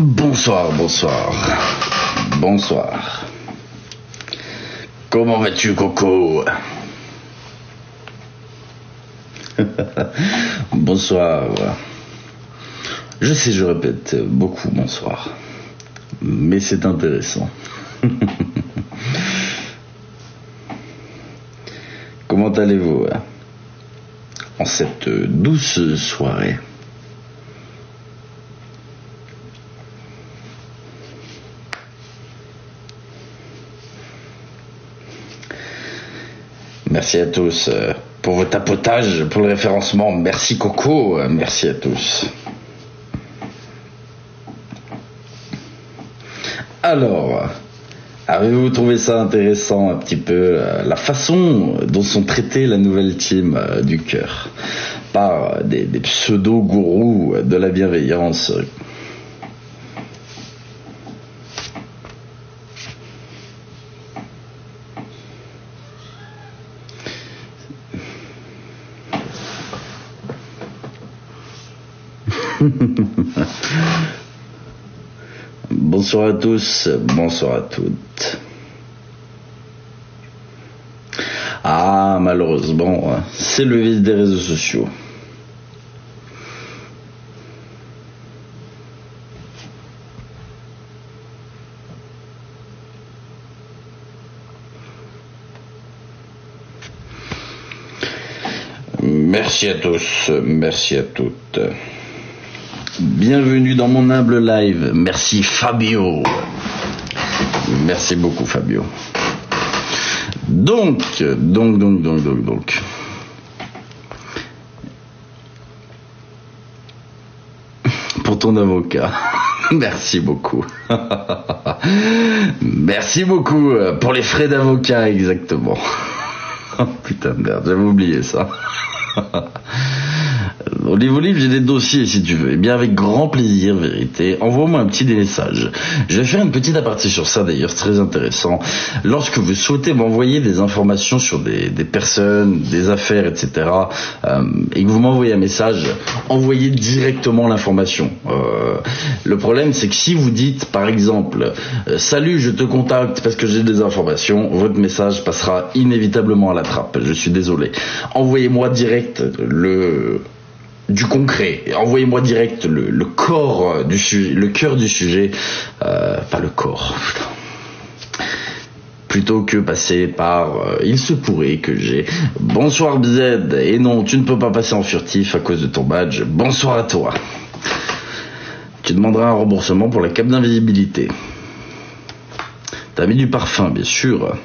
Bonsoir, bonsoir. Bonsoir. Comment vas-tu, Coco? Bonsoir. Je sais, je répète beaucoup bonsoir. Mais c'est intéressant. Comment allez-vous en cette douce soirée? Merci à tous pour vos tapotages, pour le référencement. Merci Coco, merci à tous. Alors, avez-vous trouvé ça intéressant un petit peu la façon dont sont traités la nouvelle team du cœur par des pseudo-gourous de la bienveillance? Bonsoir à tous, bonsoir à toutes. Ah, malheureusement, c'est le vice des réseaux sociaux. Merci à tous, merci à toutes. Bienvenue dans mon humble live. Merci Fabio. Merci beaucoup Fabio. Donc. Pour ton avocat. Merci beaucoup. Merci beaucoup pour les frais d'avocat, exactement. Oh putain de merde, j'avais oublié ça. Au niveau livre, j'ai des dossiers si tu veux. Eh bien, avec grand plaisir, vérité. Envoie-moi un petit message. Je vais faire une petite aparté sur ça d'ailleurs, c'est très intéressant. Lorsque vous souhaitez m'envoyer des informations sur des personnes, des affaires, etc., et que vous m'envoyez un message, envoyez directement l'information. Le problème, c'est que si vous dites, par exemple, salut, je te contacte parce que j'ai des informations, votre message passera inévitablement à la trappe. Je suis désolé. Envoyez-moi direct du concret. Envoyez-moi direct le corps du sujet, le cœur du sujet, pas le corps, plutôt que passer par il se pourrait que j'ai bonsoir BZ, et non, tu ne peux pas passer en furtif à cause de ton badge. Bonsoir à toi. Tu demanderas un remboursement pour la cape d'invisibilité. T'as mis du parfum, bien sûr.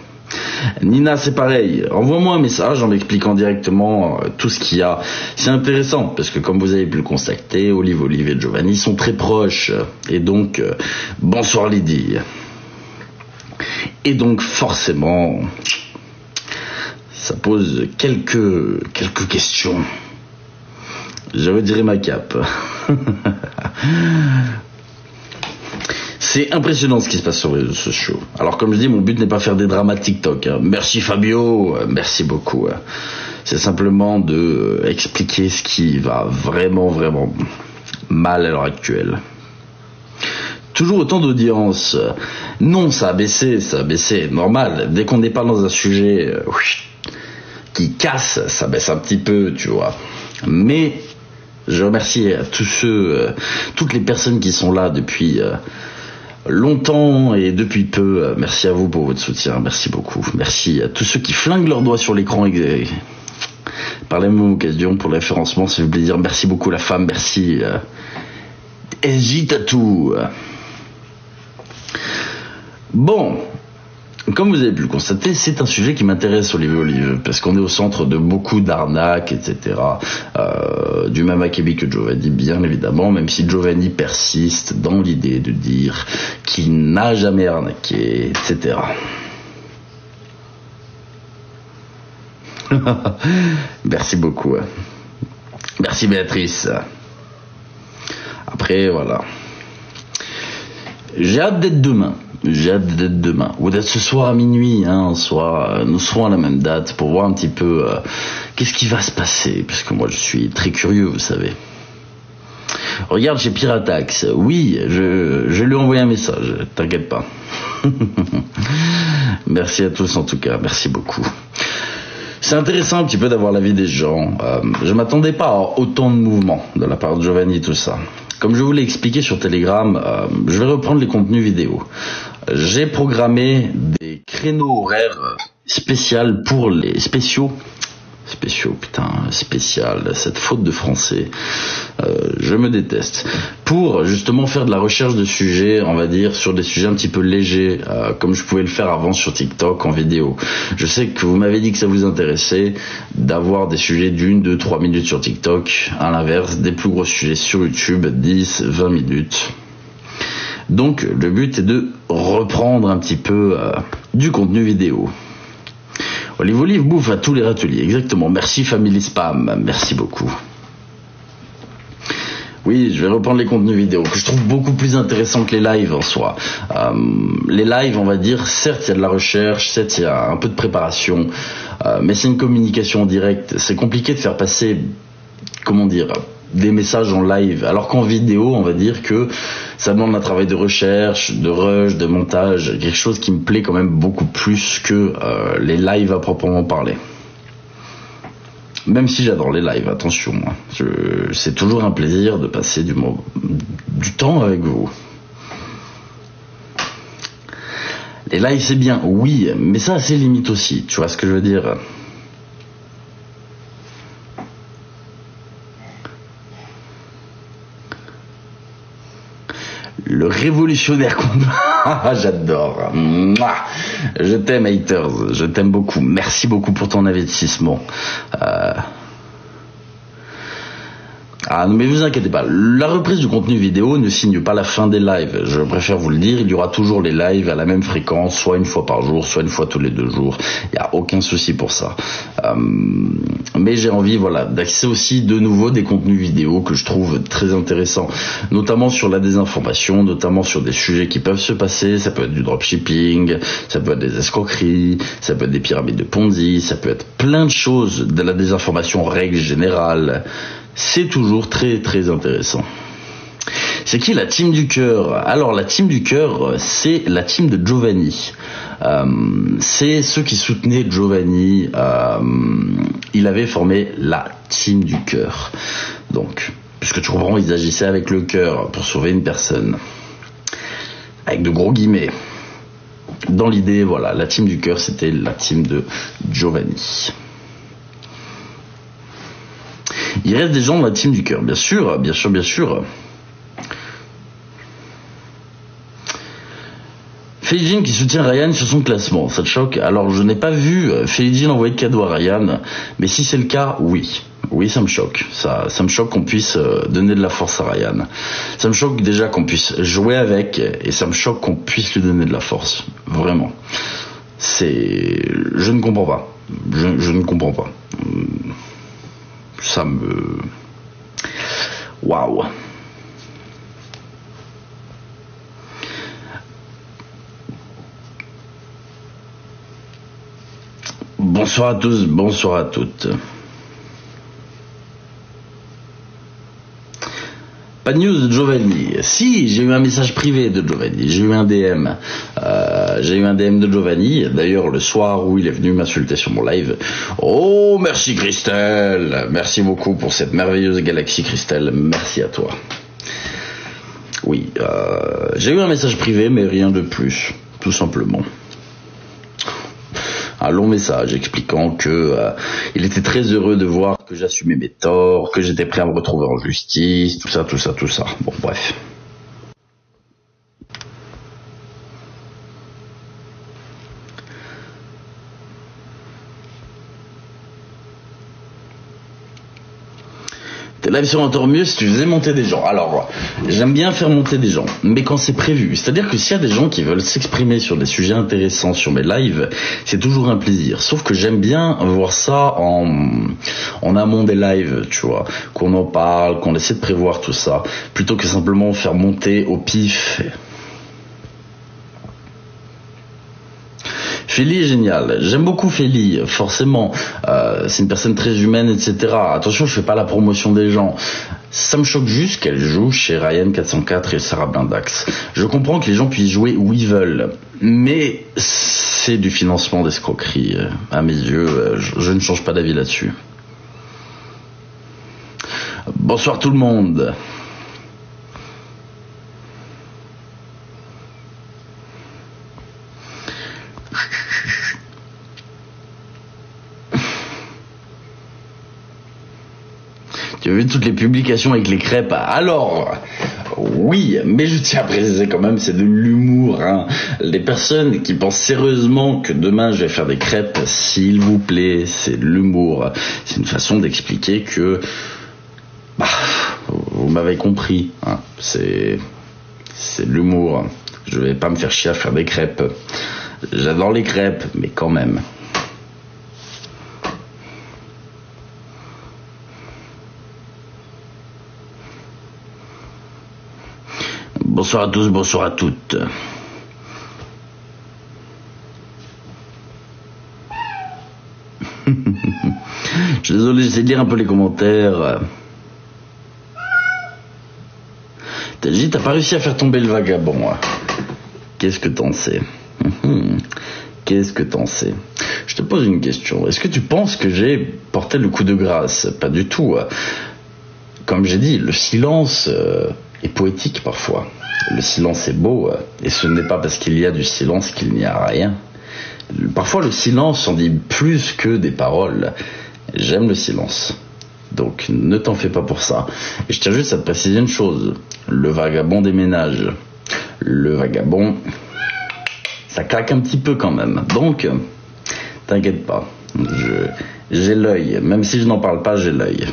Nina, c'est pareil. Envoie-moi un message en m'expliquant directement tout ce qu'il y a. C'est intéressant parce que, comme vous avez pu le constater, Olive et Giovanni sont très proches. Et donc, bonsoir Lydie. Et donc, forcément, ça pose quelques questions. Je redirai ma cape. C'est impressionnant ce qui se passe sur les réseaux sociaux. Alors comme je dis, mon but n'est pas faire des dramas TikTok. Merci Fabio, merci beaucoup. C'est simplement de expliquer ce qui va vraiment mal à l'heure actuelle. Toujours autant d'audience. Non, ça a baissé, normal. Dès qu'on n'est pas dans un sujet qui casse, ça baisse un petit peu, tu vois. Mais je remercie à tous toutes les personnes qui sont là depuis longtemps et depuis peu. Merci à vous pour votre soutien, merci beaucoup. Merci à tous ceux qui flinguent leurs doigts sur l'écran par la même occasion pour le référencement, ça fait plaisir. Merci beaucoup la femme, merci SJ Tattoo. Bon, comme vous avez pu le constater, c'est un sujet qui m'intéresse, Olive, parce qu'on est au centre de beaucoup d'arnaques, etc. Du même acabit que Giovanni, bien évidemment, même si Giovanni persiste dans l'idée de dire qu'il n'a jamais arnaqué, etc. Merci beaucoup. Merci Béatrice. Après, voilà. J'ai hâte d'être demain. Ou d'être ce soir à minuit, nous serons à la même date pour voir un petit peu qu'est-ce qui va se passer, parce que moi je suis très curieux, vous savez. Regarde chez Piratax. Oui, je lui ai envoyé un message, t'inquiète pas. Merci à tous en tout cas, merci beaucoup. C'est intéressant un petit peu d'avoir l'avis des gens. Je m'attendais pas à autant de mouvements de la part de Giovanni, tout ça. Comme je vous l'ai expliqué sur Telegram, je vais reprendre les contenus vidéo. J'ai programmé des créneaux horaires spéciaux pour les spéciaux, cette faute de français, je me déteste, pour justement faire de la recherche de sujets, on va dire, sur des sujets un petit peu légers, comme je pouvais le faire avant sur TikTok en vidéo. Je sais que vous m'avez dit que ça vous intéressait d'avoir des sujets d'1, 2, 3 minutes sur TikTok, à l'inverse, des plus gros sujets sur YouTube, 10, 20 minutes. Donc le but est de reprendre un petit peu du contenu vidéo. Olive bouffe à tous les râteliers, exactement. Merci Family Spam, merci beaucoup. Oui, je vais reprendre les contenus vidéo que je trouve beaucoup plus intéressants que les lives en soi. Les lives, on va dire, certes il y a de la recherche, certes il y a un peu de préparation, mais c'est une communication directe. C'est compliqué de faire passer, comment dire, des messages en live, alors qu'en vidéo, on va dire que ça demande un travail de recherche, de rush, de montage, quelque chose qui me plaît quand même beaucoup plus que les lives à proprement parler. Même si j'adore les lives, attention, c'est toujours un plaisir de passer du temps avec vous. Les lives c'est bien, oui, mais ça a ses limites aussi, tu vois ce que je veux dire. Le révolutionnaire combat, j'adore. Mouah. Je t'aime haters, je t'aime beaucoup. Merci beaucoup pour ton investissement. Ah non mais vous inquiétez pas, la reprise du contenu vidéo ne signe pas la fin des lives, je préfère vous le dire, il y aura toujours les lives à la même fréquence, soit une fois par jour, soit une fois tous les 2 jours, il n'y a aucun souci pour ça. Mais j'ai envie d'accéder aussi de nouveau des contenus vidéo que je trouve très intéressants, notamment sur la désinformation, notamment sur des sujets qui peuvent se passer, ça peut être du dropshipping, ça peut être des escroqueries, ça peut être des pyramides de Ponzi, ça peut être plein de choses, de la désinformation en règle générale. C'est toujours très très intéressant. C'est qui la team du cœur? Alors la team du cœur, c'est la team de Giovanni. C'est ceux qui soutenaient Giovanni. Il avait formé la team du cœur. Donc, puisque tu comprends, ils agissaient avec le cœur pour sauver une personne. Avec de gros guillemets. Dans l'idée, la team du cœur, c'était la team de Giovanni. Il reste des gens dans la team du cœur, bien sûr. Feijin qui soutient Ryan sur son classement, ça te choque? Alors je n'ai pas vu Feijin envoyer de cadeau à Ryan, mais si c'est le cas, oui. Oui, ça me choque. Ça me choque qu'on puisse donner de la force à Ryan. Ça me choque déjà qu'on puisse jouer avec, et ça me choque qu'on puisse lui donner de la force. Vraiment. Je ne comprends pas. Je ne comprends pas. Ça me... Waouh. Bonsoir à tous, bonsoir à toutes. Pas de news de Giovanni. Si, j'ai eu un message privé de Giovanni. J'ai eu un DM. De Giovanni. D'ailleurs, le soir où il est venu m'insulter sur mon live. Oh, merci Christelle. Merci beaucoup pour cette merveilleuse galaxie Christelle. Merci à toi. Oui, j'ai eu un message privé, mais rien de plus. Tout simplement. Un long message expliquant que il était très heureux de voir que j'assumais mes torts, que j'étais prêt à me retrouver en justice, tout ça. Bon, bref. Tes lives seraient encore mieux si tu faisais monter des gens. Alors, j'aime bien faire monter des gens, mais quand c'est prévu. C'est-à-dire que s'il y a des gens qui veulent s'exprimer sur des sujets intéressants sur mes lives, c'est toujours un plaisir. Sauf que j'aime bien voir ça en amont des lives, tu vois. Qu'on en parle, qu'on essaie de prévoir tout ça, plutôt que simplement faire monter au pif. Félie est génial. J'aime beaucoup Félie, forcément. C'est une personne très humaine, etc. Attention, je fais pas la promotion des gens. Ça me choque juste qu'elle joue chez Ryan 404 et Sarah Blindax. Je comprends que les gens puissent jouer où ils veulent, mais c'est du financement d'escroquerie. À mes yeux, je ne change pas d'avis là-dessus. Bonsoir tout le monde. Tu as vu toutes les publications avec les crêpes? Alors, oui, mais je tiens à préciser quand même, c'est de l'humour. Hein. Les personnes qui pensent sérieusement que demain je vais faire des crêpes, s'il vous plaît, c'est de l'humour. C'est une façon d'expliquer que... vous m'avez compris. Hein. C'est de l'humour. Je vais pas me faire chier à faire des crêpes. J'adore les crêpes, mais quand même. Bonsoir à tous, bonsoir à toutes. Je suis désolé, j'essaie de lire un peu les commentaires. T'as dit, t'as pas réussi à faire tomber le vagabond. Hein. Qu'est-ce que t'en sais? Qu'est-ce que t'en sais? Je te pose une question. Est-ce que tu penses que j'ai porté le coup de grâce? Pas du tout. Comme j'ai dit, le silence est poétique parfois. Le silence est beau, et ce n'est pas parce qu'il y a du silence qu'il n'y a rien. Parfois le silence en dit plus que des paroles. J'aime le silence. Donc ne t'en fais pas pour ça. Et je tiens juste à te préciser une chose. Le vagabond déménage. Le vagabond, ça claque un petit peu quand même. Donc, t'inquiète pas. J'ai l'œil. Même si je n'en parle pas, j'ai l'œil.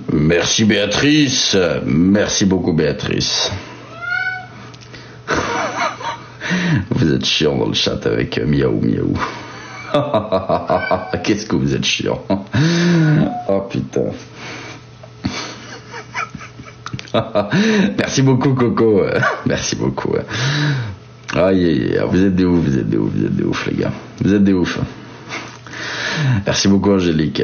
Merci Béatrice, merci beaucoup Béatrice. Vous êtes chiant dans le chat avec miaou miaou. Qu'est-ce que vous êtes chiant. Oh putain. Merci beaucoup Coco, merci beaucoup. Aïe, vous êtes des ouf, vous êtes des ouf, vous êtes des ouf les gars. Vous êtes des ouf. Merci beaucoup Angélique.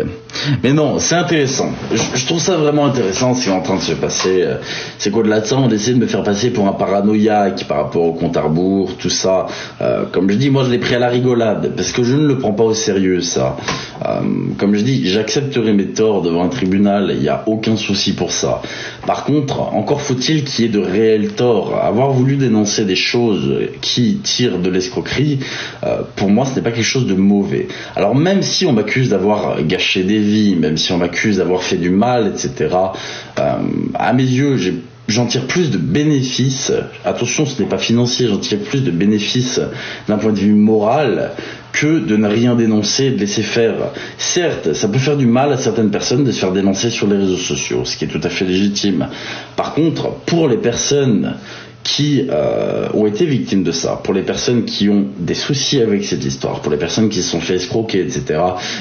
Mais non, c'est intéressant. Je trouve ça vraiment intéressant ce qui est en train de se passer. C'est qu'au-delà de ça, on essaie de me faire passer pour un paranoïaque par rapport au compte à rebours, tout ça. Comme je dis, moi je l'ai pris à la rigolade, parce que je ne le prends pas au sérieux ça. Comme je dis, j'accepterai mes torts devant un tribunal, il n'y a aucun souci pour ça. Par contre, encore faut-il qu'il y ait de réels torts. Avoir voulu dénoncer des choses qui tirent de l'escroquerie, pour moi ce n'est pas quelque chose de mauvais. Alors même si on m'accuse d'avoir gâché des vies, même si on m'accuse d'avoir fait du mal, etc., à mes yeux, j'en tire plus de bénéfices. Attention, ce n'est pas financier, j'en tire plus de bénéfices d'un point de vue moral que de ne rien dénoncer, de laisser faire. Certes, ça peut faire du mal à certaines personnes de se faire dénoncer sur les réseaux sociaux, ce qui est tout à fait légitime. Par contre, pour les personnes qui ont été victimes de ça, pour les personnes qui ont des soucis avec cette histoire, pour les personnes qui se sont fait escroquer, etc.,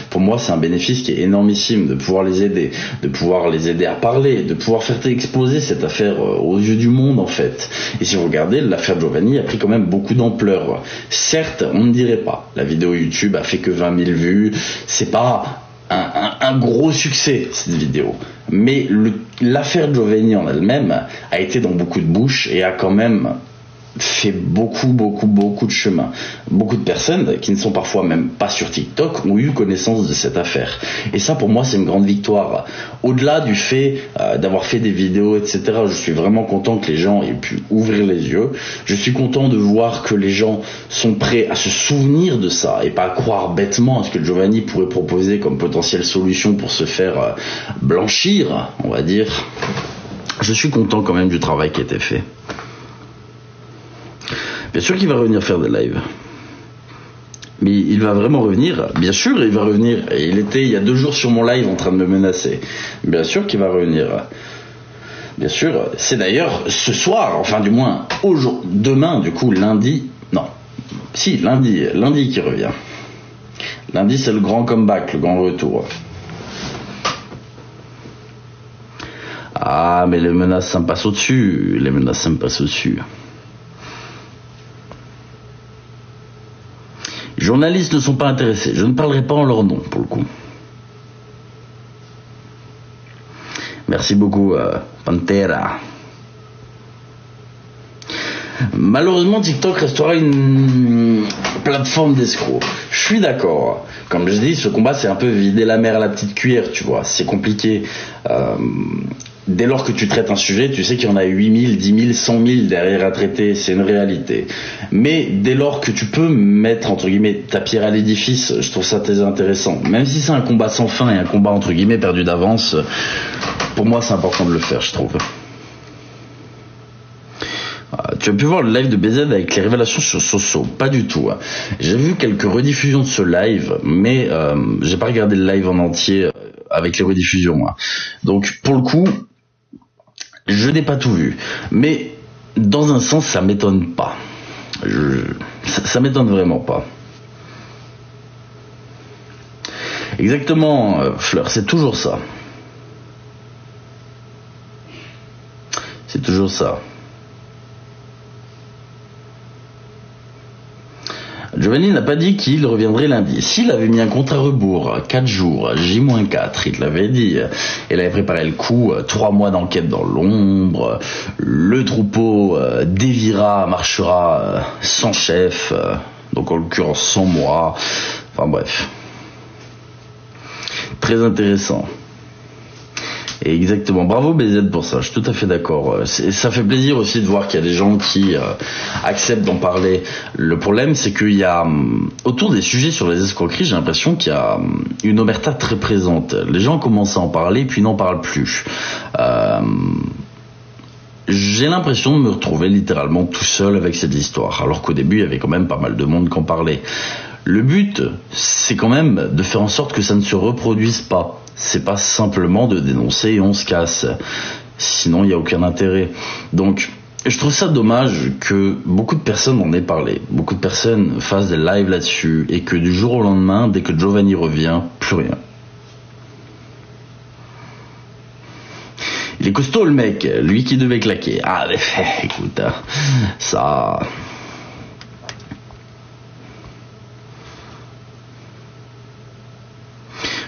pour moi c'est un bénéfice qui est énormissime de pouvoir les aider à parler, de pouvoir faire exploser cette affaire aux yeux du monde en fait. Et si vous regardez, l'affaire Giovanni a pris quand même beaucoup d'ampleur. Certes, on ne dirait pas, la vidéo YouTube a fait que 20 000 vues, c'est pas un gros succès cette vidéo, mais l'affaire Giovanni en elle-même a été dans beaucoup de bouches et a quand même fait beaucoup de chemin. Beaucoup de personnes qui ne sont parfois même pas sur TikTok ont eu connaissance de cette affaire. Et ça pour moi c'est une grande victoire. Au-delà du fait d'avoir fait des vidéos, etc., je suis vraiment content que les gens aient pu ouvrir les yeux. Je suis content de voir que les gens sont prêts à se souvenir de ça et pas à croire bêtement à ce que Giovanni pourrait proposer comme potentielle solution pour se faire blanchir, on va dire. Je suis content quand même du travail qui a été fait. Bien sûr qu'il va revenir faire des lives. Mais il va vraiment revenir. Bien sûr, il va revenir. Et il était il y a 2 jours sur mon live en train de me menacer. Bien sûr qu'il va revenir. Bien sûr. C'est d'ailleurs ce soir, enfin du moins demain, du coup, lundi. Non. Si, lundi qui revient. Lundi, c'est le grand comeback, le grand retour. Ah, mais les menaces, ça me passe au-dessus. Les menaces, ça me passe au-dessus. journalistes ne sont pas intéressés. Je ne parlerai pas en leur nom, pour le coup. Merci beaucoup, Pantera. Malheureusement, TikTok restera une plateforme d'escrocs. Je suis d'accord. Comme je dis, ce combat, c'est un peu vider la mer à la petite cuillère, tu vois. C'est compliqué. Dès lors que tu traites un sujet, tu sais qu'il y en a 8000, 10 000, 100 000 derrière à traiter. C'est une réalité. Mais dès lors que tu peux mettre, entre guillemets, ta pierre à l'édifice, je trouve ça très intéressant. Même si c'est un combat sans fin et un combat, entre guillemets, perdu d'avance, pour moi, c'est important de le faire, je trouve. Tu as pu voir le live de BZ avec les révélations sur Soso? Pas du tout. J'ai vu quelques rediffusions de ce live, mais j'ai pas regardé le live en entier avec les rediffusions. Donc pour le coup, je n'ai pas tout vu. Mais dans un sens, ça m'étonne pas. Ça m'étonne vraiment pas. Exactement, Fleur, c'est toujours ça. C'est toujours ça. Giovanni n'a pas dit qu'il reviendrait lundi. S'il avait mis un compte à rebours, 4 jours, J-4, il l'avait dit. Il avait préparé le coup, 3 mois d'enquête dans l'ombre, le troupeau dévira, marchera sans chef, donc en l'occurrence sans moi. Enfin bref. Très intéressant. Et exactement, bravo BZ pour ça, je suis tout à fait d'accord. Ça fait plaisir aussi de voir qu'il y a des gens qui acceptent d'en parler. Le problème, c'est qu'il y a, autour des sujets sur les escroqueries, j'ai l'impression qu'il y a une omerta très présente. Les gens commencent à en parler, puis n'en parlent plus. J'ai l'impression de me retrouver littéralement tout seul avec cette histoire, alors qu'au début, il y avait quand même pas mal de monde qui en parlait. Le but, c'est quand même de faire en sorte que ça ne se reproduise pas. C'est pas simplement de dénoncer et on se casse. Sinon, il n'y a aucun intérêt. Donc, je trouve ça dommage que beaucoup de personnes en aient parlé. Beaucoup de personnes fassent des lives là-dessus et que du jour au lendemain, dès que Giovanni revient, plus rien. Il est costaud le mec, lui qui devait claquer. Ah, mais écoute, ça...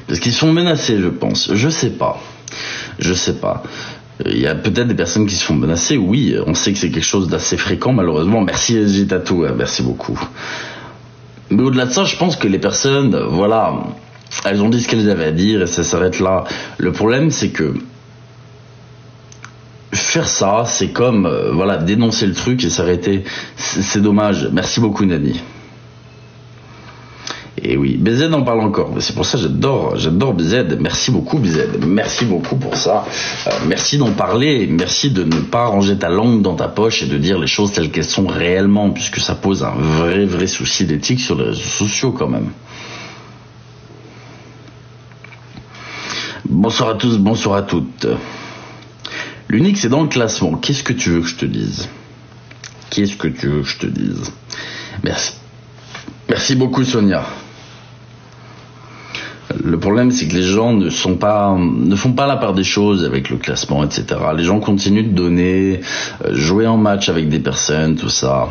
Parce qu'ils sont menacés, je pense. Je sais pas. Il y a peut-être des personnes qui se font menacer, oui. On sait que c'est quelque chose d'assez fréquent, malheureusement. Merci SG Tattoo, merci beaucoup. Mais au-delà de ça, je pense que les personnes, voilà, elles ont dit ce qu'elles avaient à dire et ça s'arrête là. Le problème, c'est que faire ça, c'est comme, voilà, dénoncer le truc et s'arrêter. C'est dommage. Merci beaucoup, Nani. Et oui, BZ en parle encore. C'est pour ça que j'adore BZ. Merci beaucoup BZ. Merci beaucoup pour ça. Merci d'en parler. Merci de ne pas ranger ta langue dans ta poche et de dire les choses telles qu'elles sont réellement, puisque ça pose un vrai souci d'éthique sur les réseaux sociaux quand même. Bonsoir à tous, bonsoir à toutes. L'unique, c'est dans le classement. Qu'est-ce que tu veux que je te dise? Merci. Merci beaucoup Sonia. Le problème, c'est que les gens ne font pas la part des choses avec le classement, etc. Les gens continuent de donner, jouer en match avec des personnes, tout ça.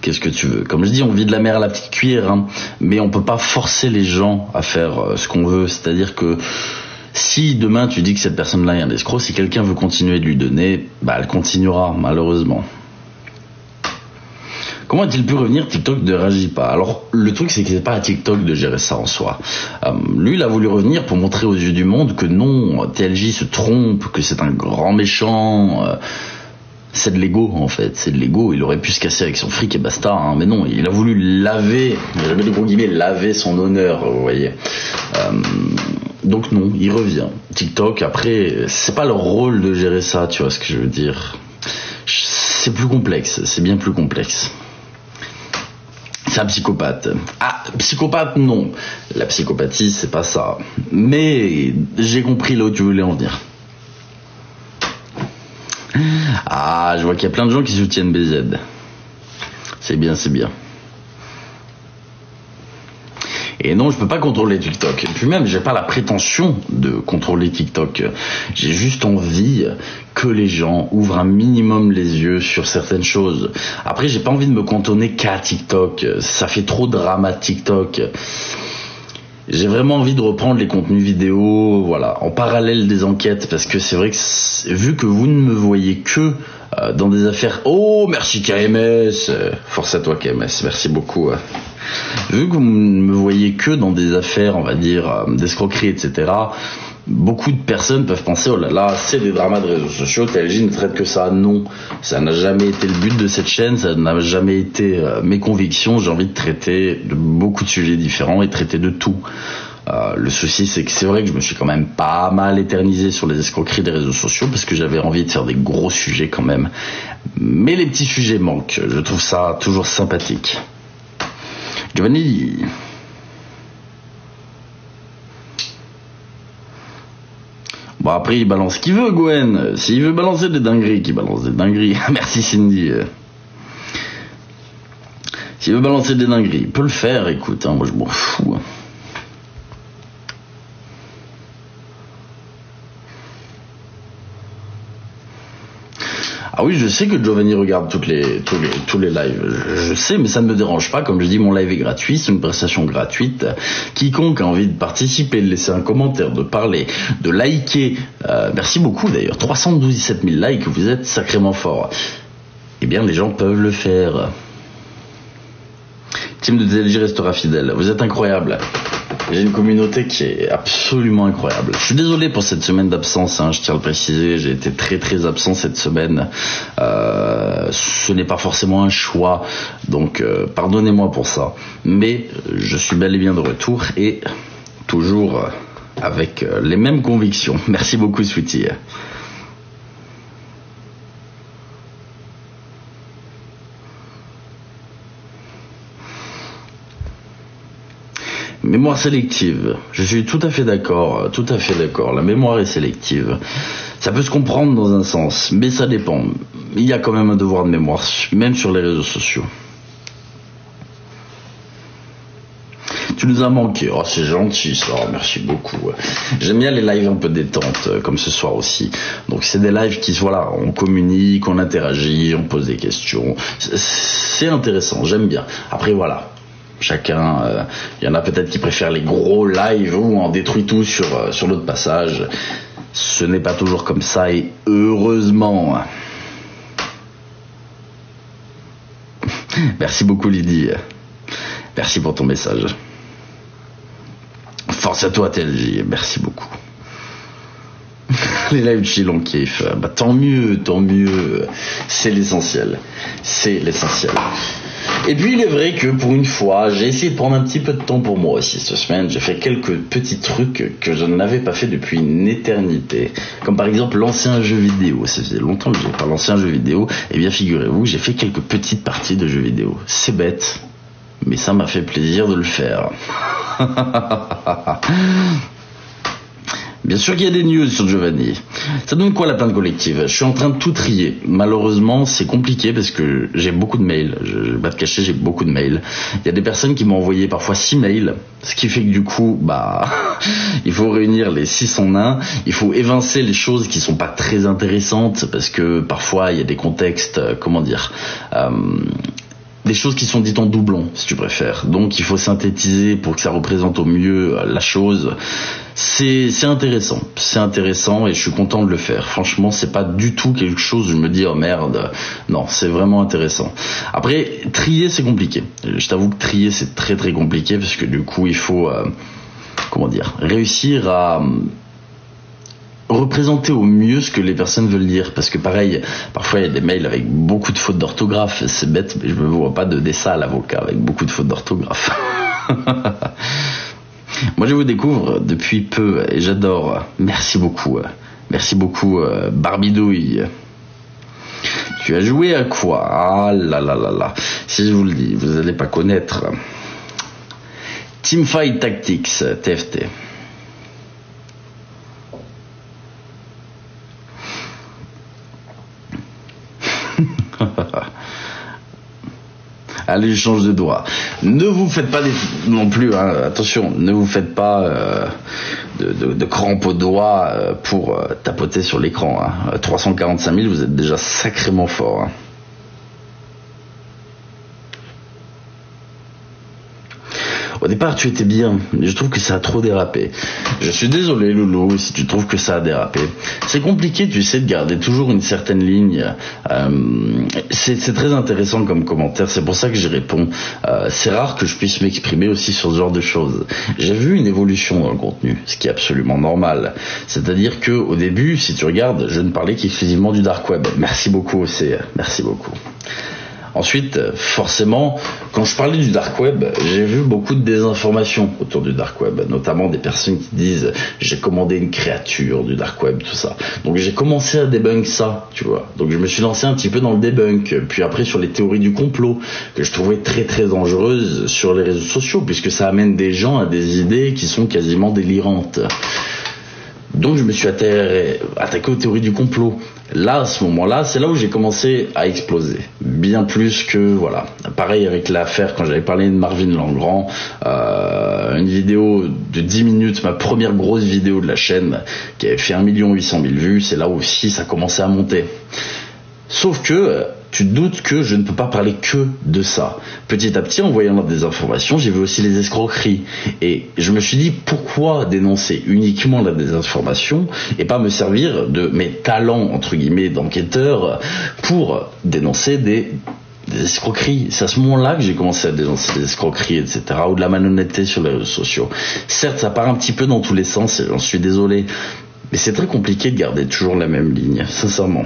Qu'est-ce que tu veux? Comme je dis, on vit de la mer à la petite cuillère, hein, mais on peut pas forcer les gens à faire ce qu'on veut. C'est-à-dire que si demain tu dis que cette personne-là est un escroc, si quelqu'un veut continuer de lui donner, bah elle continuera, malheureusement. Comment a-t-il pu revenir? TikTok ne réagit pas. Alors, le truc, c'est que c'est pas à TikTok de gérer ça en soi. Lui, il a voulu revenir pour montrer aux yeux du monde que non, TLJ se trompe, que c'est un grand méchant. C'est de l'ego, en fait. C'est de l'ego. Il aurait pu se casser avec son fric et basta. Hein. Mais non, il a voulu laver, je mets des gros guillemets, laver son honneur, vous voyez. Donc non, il revient. TikTok, après, c'est pas leur rôle de gérer ça, tu vois ce que je veux dire. C'est plus complexe, c'est bien plus complexe. C'est un psychopathe. Ah, psychopathe, non. La psychopathie, c'est pas ça. Mais j'ai compris là où tu voulais en venir. Ah, je vois qu'il y a plein de gens qui soutiennent BZ. C'est bien, c'est bien. Et non, je peux pas contrôler TikTok. Et puis même, j'ai pas la prétention de contrôler TikTok. J'ai juste envie que les gens ouvrent un minimum les yeux sur certaines choses. Après, j'ai pas envie de me cantonner qu'à TikTok. Ça fait trop drama TikTok. J'ai vraiment envie de reprendre les contenus vidéo, voilà, en parallèle des enquêtes, parce que c'est vrai que vu que vous ne me voyez que dans des affaires... Oh, merci KMS, force à toi KMS, merci beaucoup. Vu que vous ne me voyez que dans des affaires, on va dire, d'escroquerie, etc., beaucoup de personnes peuvent penser, oh là là, c'est des dramas de réseaux sociaux, TLJ ne traite que ça. Non, ça n'a jamais été le but de cette chaîne, ça n'a jamais été mes convictions. J'ai envie de traiter de beaucoup de sujets différents et traiter de tout. Le souci, c'est que c'est vrai que je me suis quand même pas mal éternisé sur les escroqueries des réseaux sociaux parce que j'avais envie de faire des gros sujets quand même. Mais les petits sujets manquent, je trouve ça toujours sympathique. Giovanni... Bon, après, il balance ce qu'il veut, Gwen. S'il veut balancer des dingueries, qu'il balance des dingueries. Merci, Cindy. S'il veut balancer des dingueries, il peut le faire, écoute, hein, moi je m'en fous. Ah oui, je sais que Giovanni regarde tous les lives. Je sais, mais ça ne me dérange pas. Comme je dis, mon live est gratuit, c'est une prestation gratuite. Quiconque a envie de participer, de laisser un commentaire, de parler, de liker, merci beaucoup d'ailleurs, 317 000 likes, vous êtes sacrément fort. Eh bien, les gens peuvent le faire. Team de TLJ restera fidèle. Vous êtes incroyable. J'ai une communauté qui est absolument incroyable. Je suis désolé pour cette semaine d'absence, hein, je tiens à le préciser, j'ai été très très absent cette semaine. Ce n'est pas forcément un choix, donc pardonnez-moi pour ça. Mais je suis bel et bien de retour et toujours avec les mêmes convictions. Merci beaucoup, Sweetie. Mémoire sélective, je suis tout à fait d'accord, la mémoire est sélective. Ça peut se comprendre dans un sens, mais ça dépend. Il y a quand même un devoir de mémoire, même sur les réseaux sociaux. Tu nous as manqué, oh c'est gentil ça, merci beaucoup. J'aime bien les lives un peu détente, comme ce soir aussi. Donc c'est des lives qui, voilà, on communique, on interagit, on pose des questions. C'est intéressant, j'aime bien. Après voilà. Chacun, y en a peut-être qui préfèrent les gros lives où on détruit tout sur l'autre passage. Ce n'est pas toujours comme ça et heureusement. Merci beaucoup Lydie. Merci pour ton message. Force à toi TLJ, merci beaucoup. Les lives chill on kiffe. Bah tant mieux. C'est l'essentiel. Et puis il est vrai que pour une fois, j'ai essayé de prendre un petit peu de temps pour moi aussi cette semaine. J'ai fait quelques petits trucs que je n'avais pas fait depuis une éternité. Comme par exemple lancer un jeu vidéo. Ça faisait longtemps que je n'avais pas lancé un jeu vidéo. Et bien figurez-vous que j'ai fait quelques petites parties de jeux vidéo. C'est bête, mais ça m'a fait plaisir de le faire. Bien sûr qu'il y a des news sur Giovanni. Ça donne quoi la plainte collective? Je suis en train de tout trier. Malheureusement, c'est compliqué parce que j'ai beaucoup de mails. Je vais pas te cacher, j'ai beaucoup de mails. Il y a des personnes qui m'ont envoyé parfois 6 mails. Ce qui fait que du coup, il faut réunir les 6 en un. Il faut évincer les choses qui sont pas très intéressantes parce que parfois il y a des contextes, des choses qui sont dites en doublon, si tu préfères. Donc il faut synthétiser pour que ça représente au mieux la chose. C'est intéressant et je suis content de le faire. Franchement, c'est pas du tout quelque chose où je me dis oh merde. Non, c'est vraiment intéressant. Après, trier c'est compliqué. Je t'avoue que trier c'est très très compliqué parce que du coup il faut réussir à représenter au mieux ce que les personnes veulent dire, parce que pareil, parfois il y a des mails avec beaucoup de fautes d'orthographe, c'est bête, mais je me vois pas donner ça à l'avocat avec beaucoup de fautes d'orthographe. Moi je vous découvre depuis peu et j'adore. Merci beaucoup Barbidouille. Tu as joué à quoi? Ah là là là là, si je vous le dis, vous n'allez pas connaître. Teamfight Tactics, TFT. Allez, je change de doigt. Ne vous faites pas non plus, hein, attention, ne vous faites pas de crampes aux doigts pour tapoter sur l'écran. Hein. 345 000, vous êtes déjà sacrément fort. Hein. Au départ, tu étais bien, mais je trouve que ça a trop dérapé. Je suis désolé, Loulou, si tu trouves que ça a dérapé. C'est compliqué, tu sais, de garder toujours une certaine ligne. C'est très intéressant comme commentaire, c'est pour ça que j'y réponds. C'est rare que je puisse m'exprimer aussi sur ce genre de choses. J'ai vu une évolution dans le contenu, ce qui est absolument normal. C'est-à-dire que au début, si tu regardes, je ne parlais qu'exclusivement du dark web. Merci beaucoup, merci beaucoup. Ensuite, forcément, quand je parlais du dark web, j'ai vu beaucoup de désinformations autour du dark web, notamment des personnes qui disent « j'ai commandé une créature du dark web », tout ça. Donc j'ai commencé à débunk ça, tu vois. Donc je me suis lancé un petit peu dans le débunk, puis après sur les théories du complot, que je trouvais très très dangereuses sur les réseaux sociaux, puisque ça amène des gens à des idées qui sont quasiment délirantes. Donc je me suis attaqué aux théories du complot. Là, à ce moment-là, c'est là où j'ai commencé à exploser. Bien plus que, voilà. Pareil avec l'affaire, quand j'avais parlé de Marvin Langrand, une vidéo de 10 minutes, ma première grosse vidéo de la chaîne, qui avait fait 1 800 000 vues, c'est là aussi ça commençait à monter. Sauf que, tu te doutes que je ne peux pas parler que de ça. Petit à petit, en voyant des informations, j'ai vu aussi les escroqueries. Et je me suis dit, pourquoi dénoncer uniquement la désinformation et pas me servir de mes talents, entre guillemets, d'enquêteur pour dénoncer des escroqueries. C'est à ce moment-là que j'ai commencé à dénoncer des escroqueries, etc. ou de la malhonnêteté sur les réseaux sociaux. Certes, ça part un petit peu dans tous les sens et j'en suis désolé. Mais c'est très compliqué de garder toujours la même ligne, sincèrement.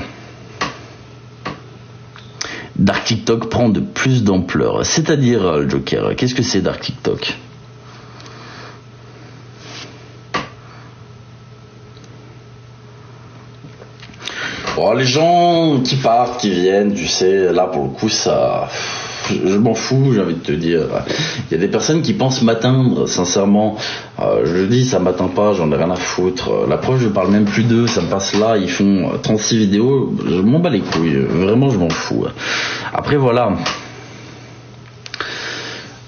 Dark TikTok prend de plus d'ampleur. C'est-à-dire, Joker, qu'est-ce que c'est Dark TikTok ? Bon, les gens qui partent, qui viennent, tu sais, là pour le coup, ça... Je m'en fous, j'ai envie de te dire. Il y a des personnes qui pensent m'atteindre, sincèrement. Je le dis, ça m'atteint pas, j'en ai rien à foutre. La preuve, je parle même plus d'eux, ça me passe là, ils font 36 vidéos, je m'en bats les couilles, vraiment je m'en fous. Après voilà.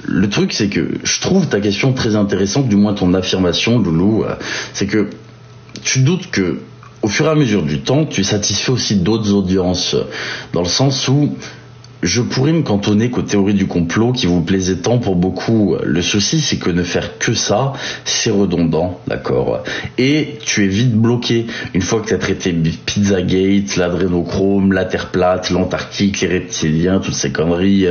Le truc, c'est que je trouve ta question très intéressante, du moins ton affirmation, Loulou, c'est que tu doutes que au fur et à mesure du temps, tu satisfais aussi d'autres audiences, dans le sens où je pourrais me cantonner qu'aux théories du complot qui vous plaisaient tant pour beaucoup. Le souci, c'est que ne faire que ça, c'est redondant, d'accord ? Et tu es vite bloqué. Une fois que tu as traité Pizzagate, l'adrénochrome, la Terre plate, l'Antarctique, les reptiliens, toutes ces conneries,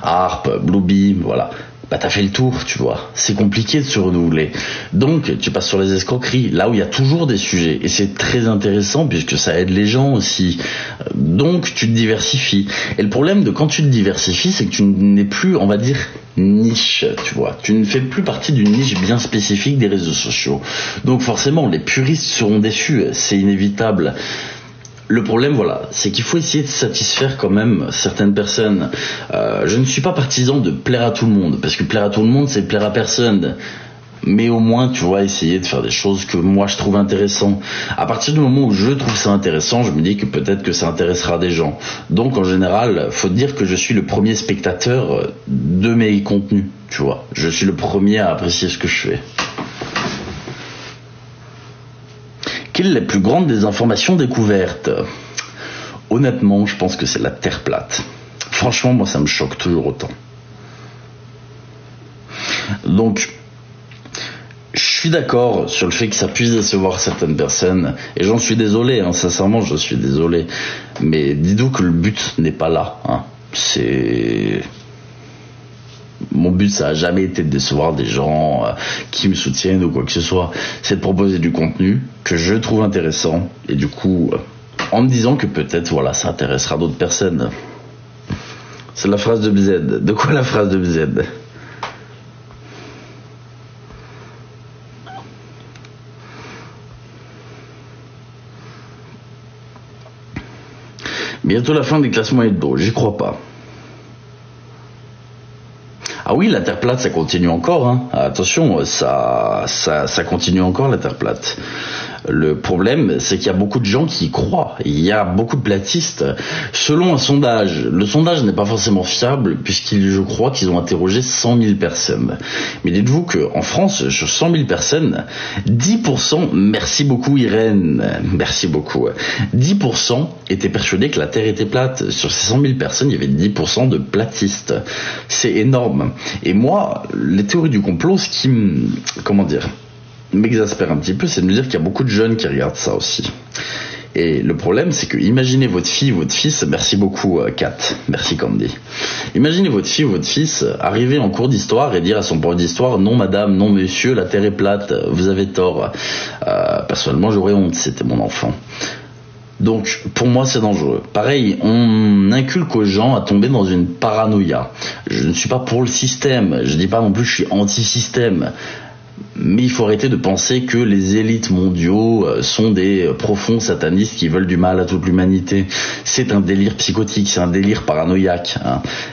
ARP, Bluebeam, voilà. Bah t'as fait le tour, tu vois. C'est compliqué de se renouveler. Donc tu passes sur les escroqueries, là où il y a toujours des sujets. Et c'est très intéressant puisque ça aide les gens aussi. Donc tu te diversifies. Et le problème de quand tu te diversifies, c'est que tu n'es plus, on va dire, niche, tu vois. Tu ne fais plus partie d'une niche bien spécifique des réseaux sociaux. Donc forcément, les puristes seront déçus, c'est inévitable. Le problème, voilà, c'est qu'il faut essayer de satisfaire quand même certaines personnes. Je ne suis pas partisan de plaire à tout le monde, parce que plaire à tout le monde, c'est plaire à personne. Mais au moins, tu vois, essayer de faire des choses que moi je trouve intéressantes. À partir du moment où je trouve ça intéressant, je me dis que peut-être que ça intéressera des gens. Donc en général, faut dire que je suis le premier spectateur de mes contenus, tu vois. Je suis le premier à apprécier ce que je fais. Quelle est la plus grande des informations découvertes ? Honnêtement, je pense que c'est la Terre plate. Franchement, moi, ça me choque toujours autant. Donc, je suis d'accord sur le fait que ça puisse décevoir certaines personnes, et j'en suis désolé, hein, sincèrement, je suis désolé. Mais dis-nous que le but n'est pas là. Hein. Mon but, ça a jamais été de décevoir des gens qui me soutiennent ou quoi que ce soit. C'est de proposer du contenu que je trouve intéressant et du coup, en me disant que peut-être, voilà, ça intéressera d'autres personnes. C'est la phrase de BZ. De quoi la phrase de BZ ? Bientôt la fin des classements hebdo, j'y crois pas. Ah oui, la Terre plate, ça continue encore. Hein. Attention, ça continue encore la Terre plate. Le problème, c'est qu'il y a beaucoup de gens qui y croient. Il y a beaucoup de platistes. Selon un sondage, le sondage n'est pas forcément fiable je crois qu'ils ont interrogé 100 000 personnes. Mais dites-vous qu'en France, sur 100 000 personnes, 10%, merci beaucoup Irène, merci beaucoup, 10% étaient persuadés que la Terre était plate. Sur ces 100 000 personnes, il y avait 10% de platistes. C'est énorme. Et moi, les théories du complot, ce qui m'exaspère un petit peu, c'est de me dire qu'il y a beaucoup de jeunes qui regardent ça aussi. Et le problème, c'est que imaginez votre fille, votre fils, merci beaucoup Kat, merci Candy. Imaginez votre fille ou votre fils arriver en cours d'histoire et dire à son prof d'histoire, non madame, non monsieur, la Terre est plate, vous avez tort. Personnellement, j'aurais honte, c'était mon enfant. Donc, pour moi, c'est dangereux. Pareil, on inculque aux gens à tomber dans une paranoïa. Je ne suis pas pour le système, je dis pas non plus que je suis anti-système. Mais il faut arrêter de penser que les élites mondiaux sont des profonds satanistes qui veulent du mal à toute l'humanité. C'est un délire psychotique, c'est un délire paranoïaque.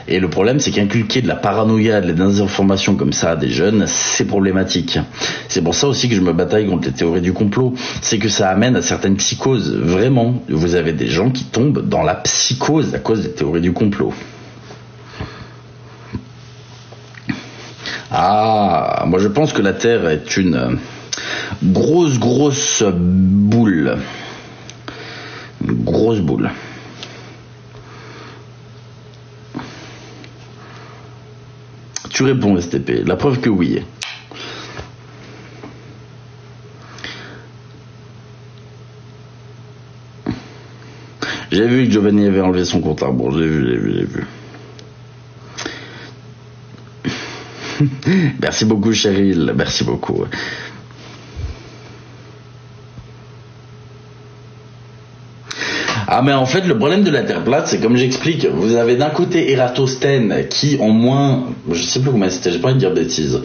Et le problème, c'est qu'inculquer de la paranoïa, de la désinformation comme ça à des jeunes, c'est problématique. C'est pour ça aussi que je me bataille contre les théories du complot. C'est que ça amène à certaines psychoses. Vraiment, vous avez des gens qui tombent dans la psychose à cause des théories du complot. Moi je pense que la Terre est une grosse boule. Une grosse boule. Tu réponds STP, la preuve que oui. J'ai vu que Giovanni avait enlevé son compte à rebours, j'ai vu. Merci beaucoup Cheryl, merci beaucoup. Mais en fait le problème de la Terre plate, c'est comme j'explique, vous avez d'un côté Ératosthène qui en moins, je sais plus combien c'était, j'ai pas envie de dire bêtises,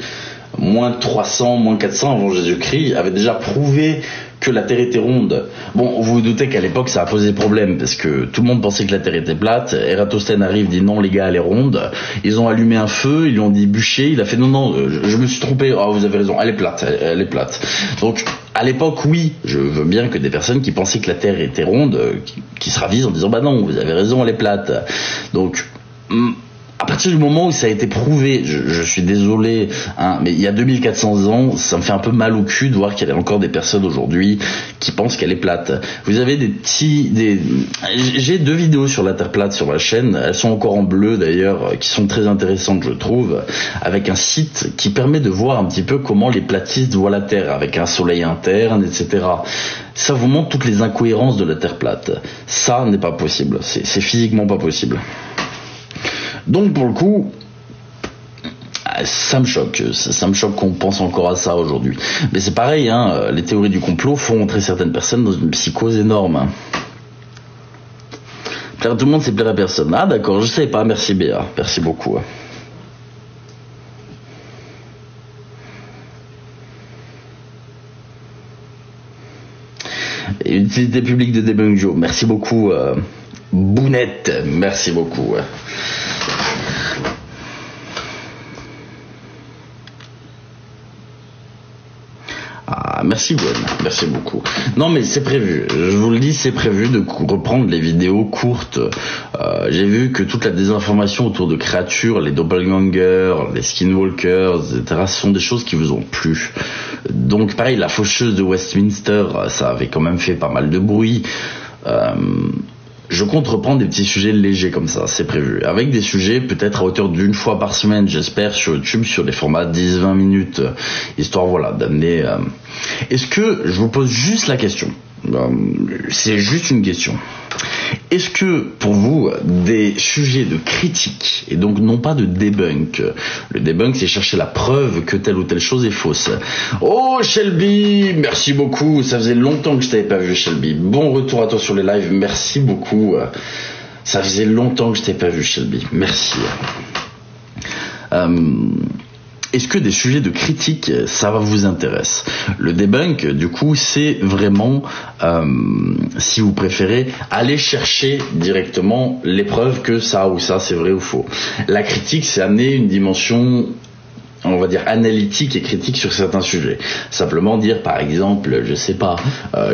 moins 300, moins 400 avant Jésus-Christ, avait déjà prouvé que la Terre était ronde. Bon, vous vous doutez qu'à l'époque ça a posé problème parce que tout le monde pensait que la Terre était plate. Ératosthène arrive, dit non les gars, elle est ronde. Ils ont allumé un feu, ils lui ont dit bûcher, il a fait non, je me suis trompé. Vous avez raison, elle est plate, elle est plate. Donc à l'époque, oui, je veux bien que des personnes qui pensaient que la Terre était ronde, qui se ravisent en disant bah non, vous avez raison, elle est plate. Donc à partir du moment où ça a été prouvé, je suis désolé, mais il y a 2400 ans, ça me fait un peu mal au cul de voir qu'il y a encore des personnes aujourd'hui qui pensent qu'elle est plate. Vous avez j'ai 2 vidéos sur la Terre plate sur la chaîne, elles sont encore en bleu d'ailleurs, qui sont très intéressantes je trouve, avec un site qui permet de voir un petit peu comment les platistes voient la Terre, avec un soleil interne, etc. Ça vous montre toutes les incohérences de la Terre plate. Ça n'est pas possible, c'est physiquement pas possible. Donc pour le coup, ça me choque qu'on pense encore à ça aujourd'hui. Mais c'est pareil, les théories du complot font entrer certaines personnes dans une psychose énorme. Plaire à tout le monde, c'est plaire à personne. D'accord, je sais pas, merci Béa, merci beaucoup. Et utilité publique de Debunk Joe, merci beaucoup Bounette, merci beaucoup. Merci Gwen, merci beaucoup. Non mais c'est prévu, je vous le dis, c'est prévu de reprendre les vidéos courtes. J'ai vu que toute la désinformation autour de créatures, les doppelgangers, les skinwalkers, etc. ce sont des choses qui vous ont plu. Donc pareil, la faucheuse de Westminster, ça avait quand même fait pas mal de bruit. Je compte reprendre des petits sujets légers comme ça, c'est prévu. Avec des sujets peut-être à hauteur d'1 fois par semaine, j'espère, sur YouTube, sur des formats 10-20 minutes, histoire voilà d'amener... Est-ce que, je vous pose juste la question, c'est juste une question. Est-ce que pour vous, des sujets de critique, et donc non pas de debunk, le debunk c'est chercher la preuve que telle ou telle chose est fausse. Oh Shelby, merci beaucoup, ça faisait longtemps que je t'avais pas vu Shelby, bon retour à toi sur les lives, merci beaucoup, ça faisait longtemps que je t'avais pas vu Shelby, merci. Est-ce que des sujets de critique, ça vous intéresse? Le debunk, du coup, c'est vraiment, si vous préférez, aller chercher directement les preuves que ça ou ça, c'est vrai ou faux. La critique, c'est amener une dimension on va dire, analytique et critique sur certains sujets. Simplement dire, par exemple, je sais pas,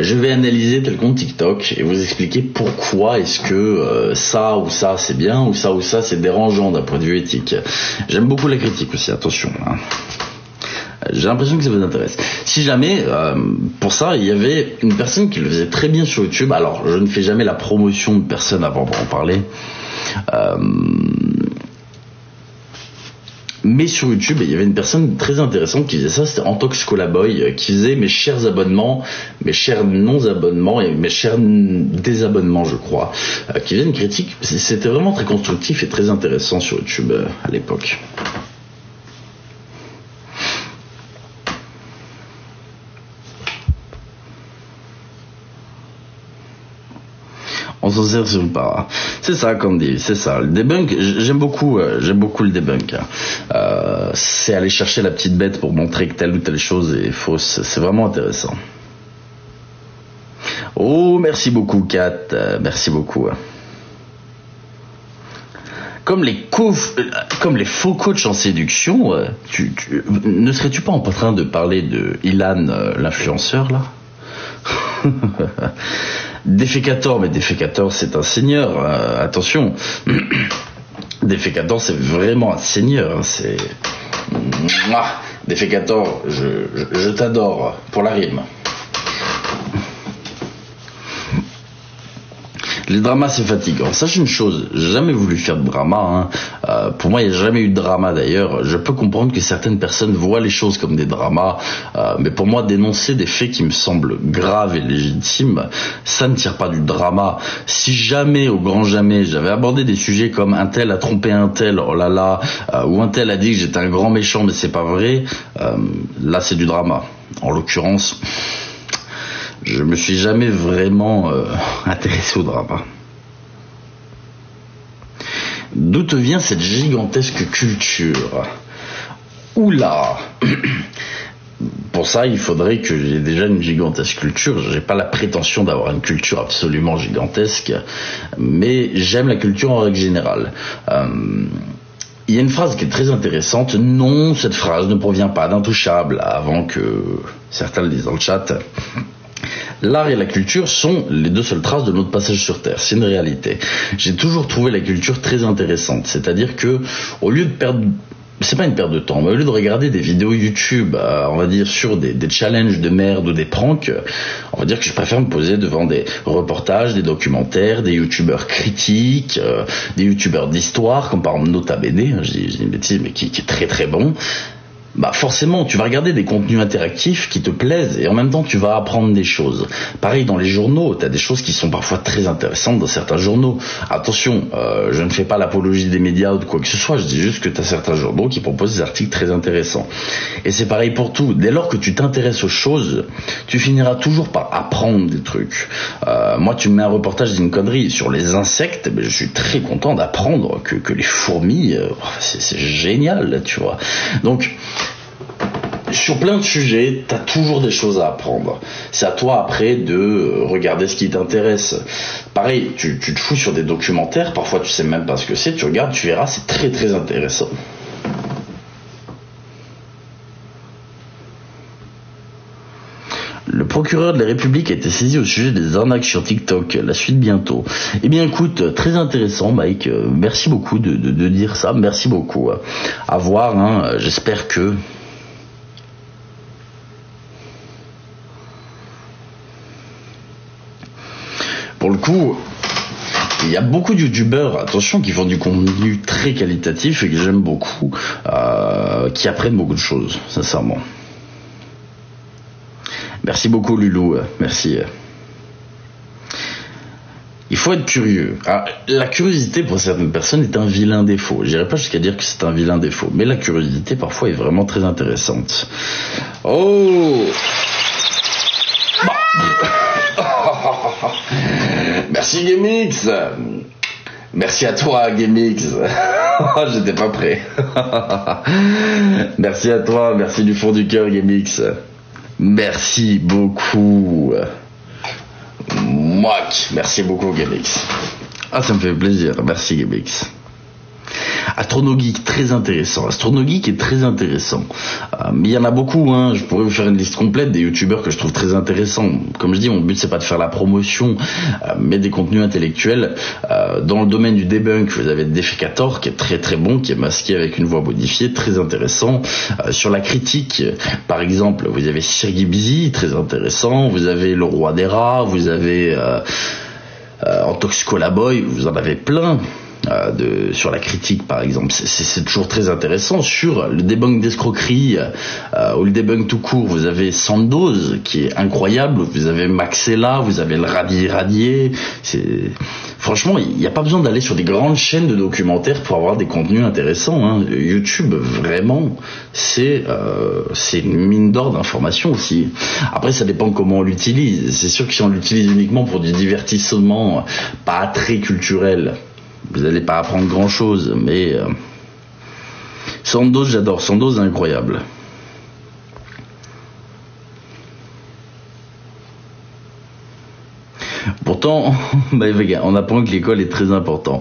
je vais analyser tel compte TikTok et vous expliquer pourquoi est-ce que ça ou ça c'est bien ou ça c'est dérangeant d'un point de vue éthique. J'aime beaucoup la critique aussi, attention. Hein. J'ai l'impression que ça vous intéresse. Si jamais, pour ça, il y avait une personne qui le faisait très bien sur YouTube. Alors, je ne fais jamais la promotion de personne avant d'en parler. Mais sur YouTube, il y avait une personne très intéressante qui faisait ça, c'était Antox Colaboy, qui faisait mes chers abonnements, mes chers non-abonnements et mes chers désabonnements, je crois, qui faisait une critique. C'était vraiment très constructif et très intéressant sur YouTube à l'époque. On s'en sert sur le para. C'est ça, comme dit, c'est ça. Le debunk, j'aime beaucoup le debunk. C'est aller chercher la petite bête pour montrer que telle ou telle chose est fausse. C'est vraiment intéressant. Oh, merci beaucoup, Kat. Merci beaucoup. Comme les faux coachs en séduction, ne serais-tu pas en train de parler de Ilan, l'influenceur, là? Défécator, mais Défécator c'est un seigneur, attention. Défécator c'est vraiment un seigneur, c'est... Défécator, je t'adore pour la rime. Les dramas c'est fatigant. Sache une chose, j'ai jamais voulu faire de drama. Pour moi il n'y a jamais eu de drama d'ailleurs. Je peux comprendre que certaines personnes voient les choses comme des dramas, mais pour moi dénoncer des faits qui me semblent graves et légitimes, ça ne tire pas du drama. Si jamais, au grand jamais, j'avais abordé des sujets comme un tel a trompé un tel, oh là là, ou un tel a dit que j'étais un grand méchant mais c'est pas vrai, là c'est du drama. En l'occurrence, je me suis jamais vraiment intéressé au drama. D'où te vient cette gigantesque culture? Oula. Pour ça, il faudrait que j'ai déjà une gigantesque culture. J'ai pas la prétention d'avoir une culture absolument gigantesque, mais j'aime la culture en règle générale. Il y a une phrase qui est très intéressante. Non, cette phrase ne provient pas d'Intouchable, avant que certains le disent dans le chat. L'art et la culture sont les deux seules traces de notre passage sur Terre, c'est une réalité. J'ai toujours trouvé la culture très intéressante, c'est-à-dire que, au lieu de perdre, c'est pas une perte de temps, mais au lieu de regarder des vidéos YouTube, on va dire sur des challenges de merde ou des pranks, on va dire que je préfère me poser devant des reportages, des documentaires, des youtubeurs critiques, des youtubeurs d'histoire, comme par exemple Nota Bene, je dis une bêtise, mais qui est très très bon. Bah forcément, tu vas regarder des contenus interactifs qui te plaisent et en même temps tu vas apprendre des choses. Pareil dans les journaux, tu as des choses qui sont parfois très intéressantes dans certains journaux. Attention, je ne fais pas l'apologie des médias ou de quoi que ce soit, je dis juste que tu as certains journaux qui proposent des articles très intéressants. Et c'est pareil pour tout, dès lors que tu t'intéresses aux choses, tu finiras toujours par apprendre des trucs. Moi tu me mets un reportage d'une connerie sur les insectes, mais je suis très content d'apprendre que les fourmis, c'est génial, tu vois. Donc, sur plein de sujets, t'as toujours des choses à apprendre. C'est à toi après de regarder ce qui t'intéresse. Pareil, tu te fous sur des documentaires, parfois tu sais même pas ce que c'est, tu regardes, tu verras, c'est très très intéressant. Le procureur de la République a été saisi au sujet des arnaques sur TikTok. La suite bientôt. Eh bien écoute, très intéressant Mike, merci beaucoup de dire ça, merci beaucoup. À voir, hein. J'espère que... Pour le coup, il y a beaucoup de youtubeurs, attention, qui font du contenu très qualitatif et que j'aime beaucoup, qui apprennent beaucoup de choses, sincèrement. Merci beaucoup Lulou, merci. Il faut être curieux. La curiosité pour certaines personnes est un vilain défaut. Je n'irai pas jusqu'à dire que c'est un vilain défaut, mais la curiosité parfois est vraiment très intéressante. Oh bah. Merci GameX. Merci à toi GameX. J'étais pas prêt. Merci à toi, merci du fond du cœur GameX. Merci beaucoup. Moak, merci beaucoup GameX. Ah, ça me fait plaisir, merci GameX. Astronogeek, très intéressant. Astronogeek est très intéressant. Mais il y en a beaucoup, hein. Je pourrais vous faire une liste complète des youtubeurs que je trouve très intéressants. Comme je dis, mon but c'est pas de faire la promotion, mais des contenus intellectuels. Dans le domaine du debunk, vous avez Defecator qui est très très bon, qui est masqué avec une voix modifiée, très intéressant. Sur la critique, par exemple, vous avez Sergi Bizi, très intéressant. Vous avez le roi des rats, vous avez Antox Colaboy, vous en avez plein. Sur la critique par exemple, c'est toujours très intéressant. Sur le debunk d'escroquerie ou le debunk tout court, vous avez Sandoz qui est incroyable, vous avez Maxella, vous avez le Radier. Franchement, il n'y a pas besoin d'aller sur des grandes chaînes de documentaires pour avoir des contenus intéressants, hein. YouTube, vraiment, c'est une mine d'or d'informations aussi. Après, ça dépend comment on l'utilise. C'est sûr que si on l'utilise uniquement pour du divertissement pas très culturel, vous n'allez pas apprendre grand chose, mais Sandoz, j'adore. Sandoz est incroyable. Pourtant, on apprend que l'école est très important.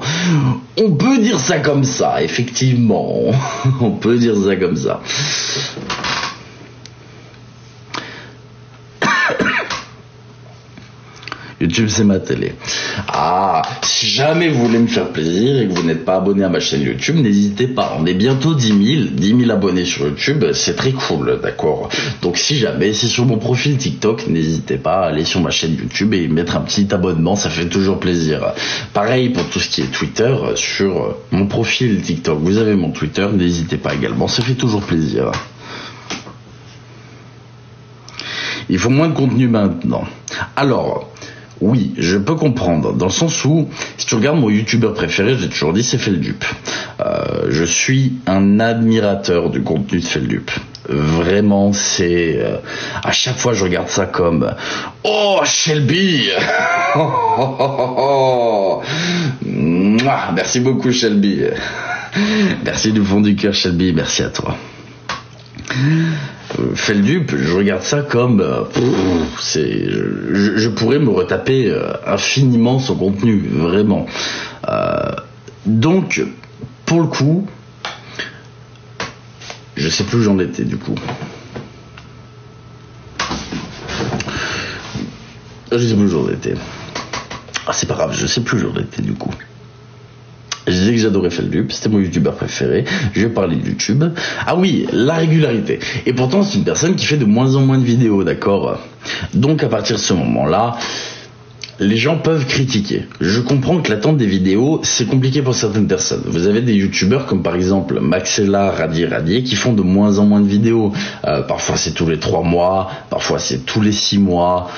On peut dire ça comme ça, effectivement. On peut dire ça comme ça. YouTube, c'est ma télé. Si jamais vous voulez me faire plaisir et que vous n'êtes pas abonné à ma chaîne YouTube, n'hésitez pas. On est bientôt 10 000 abonnés sur YouTube. C'est très cool, d'accord. Donc si jamais, c'est sur mon profil TikTok, n'hésitez pas à aller sur ma chaîne YouTube et mettre un petit abonnement. Ça fait toujours plaisir. Pareil pour tout ce qui est Twitter, sur mon profil TikTok. Vous avez mon Twitter, n'hésitez pas également. Ça fait toujours plaisir. Il faut moins de contenu maintenant. Alors, oui, je peux comprendre, dans le sens où, si tu regardes mon youtubeur préféré, j'ai toujours dit, c'est Feldup. Je suis un admirateur du contenu de Feldup. Vraiment, c'est... à chaque fois, je regarde ça comme... Oh, Shelby. Merci beaucoup, Shelby. Merci du fond du cœur, Shelby. Merci à toi. Feldup, je regarde ça comme je pourrais me retaper infiniment son contenu, vraiment. Donc, pour le coup, je sais plus où j'en étais du coup. Je sais plus où j'en étais. C'est pas grave, je sais plus où j'en étais du coup. Je disais que j'adorais Feldup, c'était mon youtubeur préféré, je vais parler de YouTube. Ah oui, la régularité. Et pourtant c'est une personne qui fait de moins en moins de vidéos, d'accord. Donc à partir de ce moment-là, les gens peuvent critiquer. Je comprends que l'attente des vidéos, c'est compliqué pour certaines personnes. Vous avez des youtubeurs comme par exemple Maxella, Radier, qui font de moins en moins de vidéos. Parfois c'est tous les 3 mois, parfois c'est tous les 6 mois.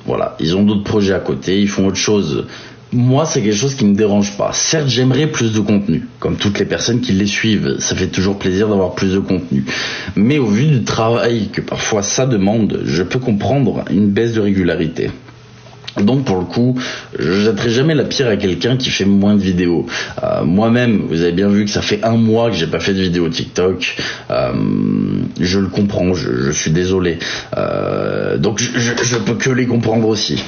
Voilà, ils ont d'autres projets à côté, ils font autre chose. Moi, c'est quelque chose qui me dérange pas. Certes, j'aimerais plus de contenu, comme toutes les personnes qui les suivent. Ça fait toujours plaisir d'avoir plus de contenu. Mais au vu du travail que parfois ça demande, je peux comprendre une baisse de régularité. Donc pour le coup, je jetterai jamais la pierre à quelqu'un qui fait moins de vidéos. Moi-même, vous avez bien vu que ça fait 1 mois que j'ai pas fait de vidéo TikTok. Je le comprends, je suis désolé. Donc je peux que les comprendre aussi.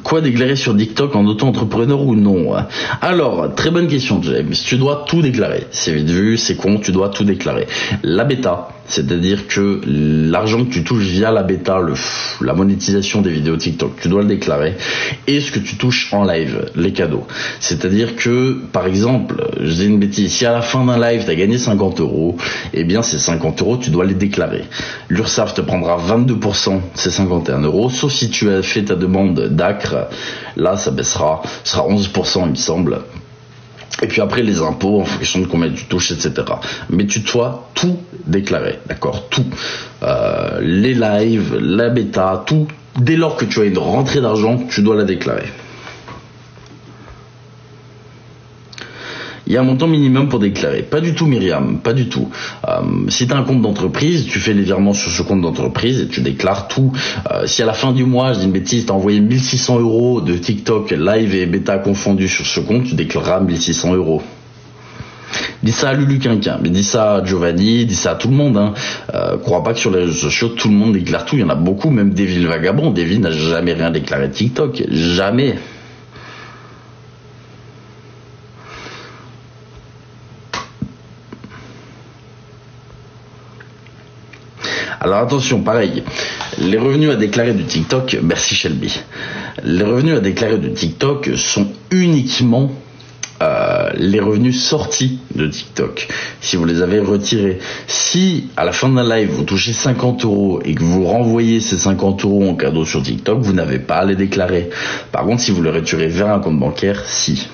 Quoi déclarer sur TikTok en auto-entrepreneur ou non? Alors, très bonne question, James. Tu dois tout déclarer. C'est vite vu, c'est con, tu dois tout déclarer. La bêta, c'est-à-dire que l'argent que tu touches via la bêta, la monétisation des vidéos TikTok, tu dois le déclarer. Et ce que tu touches en live, les cadeaux. C'est-à-dire que, par exemple, je dis une bêtise, si à la fin d'un live, tu as gagné 50 €, eh bien ces 50 €, tu dois les déclarer. L'URSSAF te prendra 22%, c'est 51 €, sauf si tu as fait ta demande d'ACRE. Là, ça baissera, ce sera 11%, il me semble. Et puis après, les impôts, en fonction de combien tu touches, etc. Mais tu dois tout déclarer, d'accord? Tout. Les lives, la bêta, tout. Dès lors que tu as une rentrée d'argent, tu dois la déclarer. Il y a un montant minimum pour déclarer. Pas du tout, Myriam, pas du tout. Si tu as un compte d'entreprise, tu fais les virements sur ce compte d'entreprise et tu déclares tout. Si à la fin du mois, je dis une bêtise, tu as envoyé 1600 € de TikTok live et bêta confondus sur ce compte, tu déclareras 1600 €. Dis ça à Lulu Quinquin, mais dis ça à Giovanni, dis ça à tout le monde. Hein. Crois pas que sur les réseaux sociaux, tout le monde déclare tout. Il y en a beaucoup, même Davy le vagabond. Davy n'a jamais rien déclaré de TikTok. Jamais. Alors attention, pareil, les revenus à déclarer du TikTok, merci Shelby, les revenus à déclarer du TikTok sont uniquement les revenus sortis de TikTok, si vous les avez retirés. Si à la fin d'un live vous touchez 50 € et que vous renvoyez ces 50 € en cadeau sur TikTok, vous n'avez pas à les déclarer. Par contre, si vous les retirez vers un compte bancaire, si.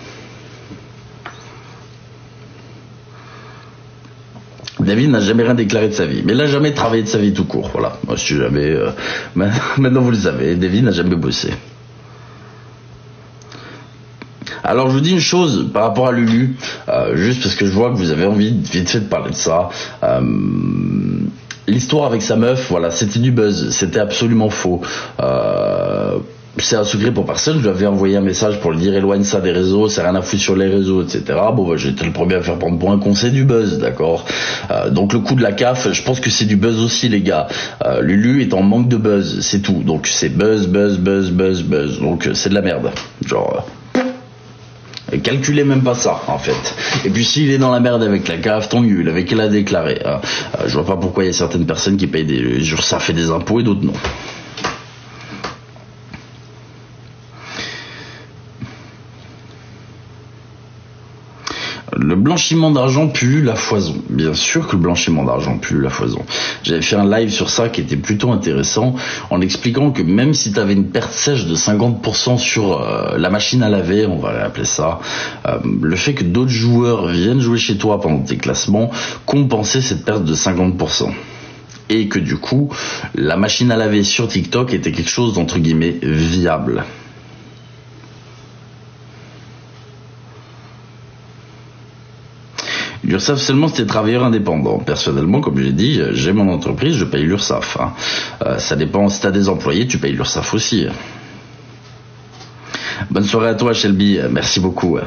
David n'a jamais rien déclaré de sa vie, mais il n'a jamais travaillé de sa vie tout court. Voilà, moi je suis jamais. Maintenant vous le savez, David n'a jamais bossé. Alors je vous dis une chose par rapport à Lulu, juste parce que je vois que vous avez envie vite fait de parler de ça. L'histoire avec sa meuf, voilà, c'était du buzz, c'était absolument faux. C'est un secret pour personne, je lui avais envoyé un message pour lui dire éloigne ça des réseaux, c'est rien à foutre sur les réseaux, etc. Bon, bah, j'étais le premier à faire prendre pour un con, c'est du buzz, d'accord. Donc le coup de la CAF, je pense que c'est du buzz aussi, les gars. Lulu est en manque de buzz, c'est tout. Donc c'est buzz. Donc c'est de la merde. Genre... calculez même pas ça, en fait. Et puis s'il est dans la merde avec la CAF, tant mieux, il avait qu'à la déclarer. Je vois pas pourquoi il y a certaines personnes qui payent des URSSAF et des impôts et d'autres non. Le blanchiment d'argent pue la foison. Bien sûr que le blanchiment d'argent pue la foison. J'avais fait un live sur ça qui était plutôt intéressant en expliquant que même si tu avais une perte sèche de 50% sur la machine à laver, on va appeler ça, le fait que d'autres joueurs viennent jouer chez toi pendant tes classements compensait cette perte de 50%. Et que du coup, la machine à laver sur TikTok était quelque chose d'entre guillemets viable. L'URSSAF seulement c'était travailleur indépendant. Personnellement, comme j'ai dit, j'ai mon entreprise, je paye l'URSSAF. Ça dépend, si t'as des employés, tu payes l'URSSAF aussi. Bonne soirée à toi Shelby, merci beaucoup.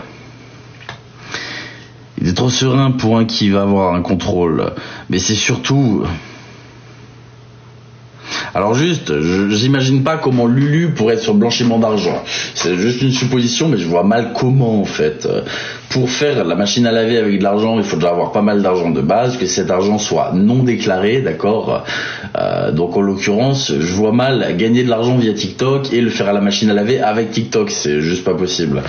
Il est trop serein pour un qui va avoir un contrôle. Mais c'est surtout... Alors juste, j'imagine pas comment Lulu pourrait être sur blanchiment d'argent. C'est juste une supposition, mais je vois mal comment en fait. Pour faire la machine à laver avec de l'argent, il faut déjà avoir pas mal d'argent de base, que cet argent soit non déclaré, d'accord. Donc en l'occurrence, je vois mal gagner de l'argent via TikTok et le faire à la machine à laver avec TikTok, c'est juste pas possible.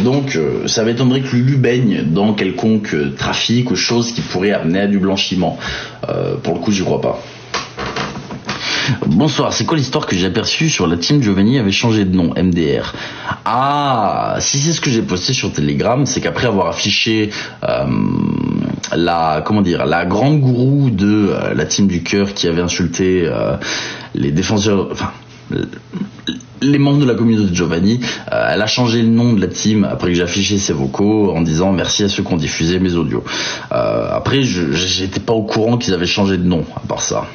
Donc ça m'étonnerait que Lulu baigne dans quelconque trafic ou chose qui pourrait amener à du blanchiment. Pour le coup, j'y crois pas. Bonsoir, c'est quoi l'histoire que j'ai aperçue sur la team Giovanni avait changé de nom, MDR? Ah, si c'est ce que j'ai posté sur Telegram, c'est qu'après avoir affiché la grande gourou de la team du cœur qui avait insulté les défenseurs, enfin les membres de la communauté de Giovanni, elle a changé le nom de la team après que j'ai affiché ses vocaux en disant merci à ceux qui ont diffusé mes audios. Après, j'étais pas au courant qu'ils avaient changé de nom, à part ça.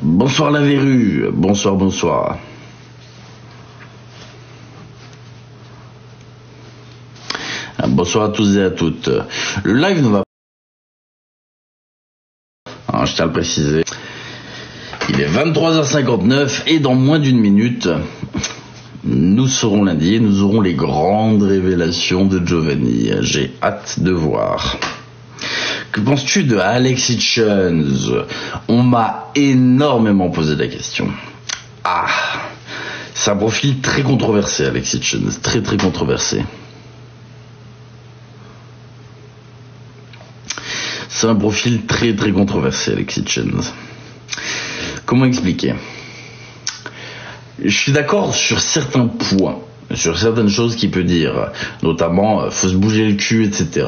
Bonsoir la verrue, bonsoir. Bonsoir à tous et à toutes. Le live ne va pas... je tiens à le préciser. Il est 23h59 et dans moins d'une minute, nous serons lundi et nous aurons les grandes révélations de Giovanni. J'ai hâte de voir. Que penses-tu de Alex Hitchens? On m'a énormément posé la question. C'est un profil très controversé, Alex Hitchens, très controversé. C'est un profil très controversé, Alex Hitchens. Comment expliquer? Je suis d'accord sur certains points, sur certaines choses qu'il peut dire, notamment faut se bouger le cul, etc.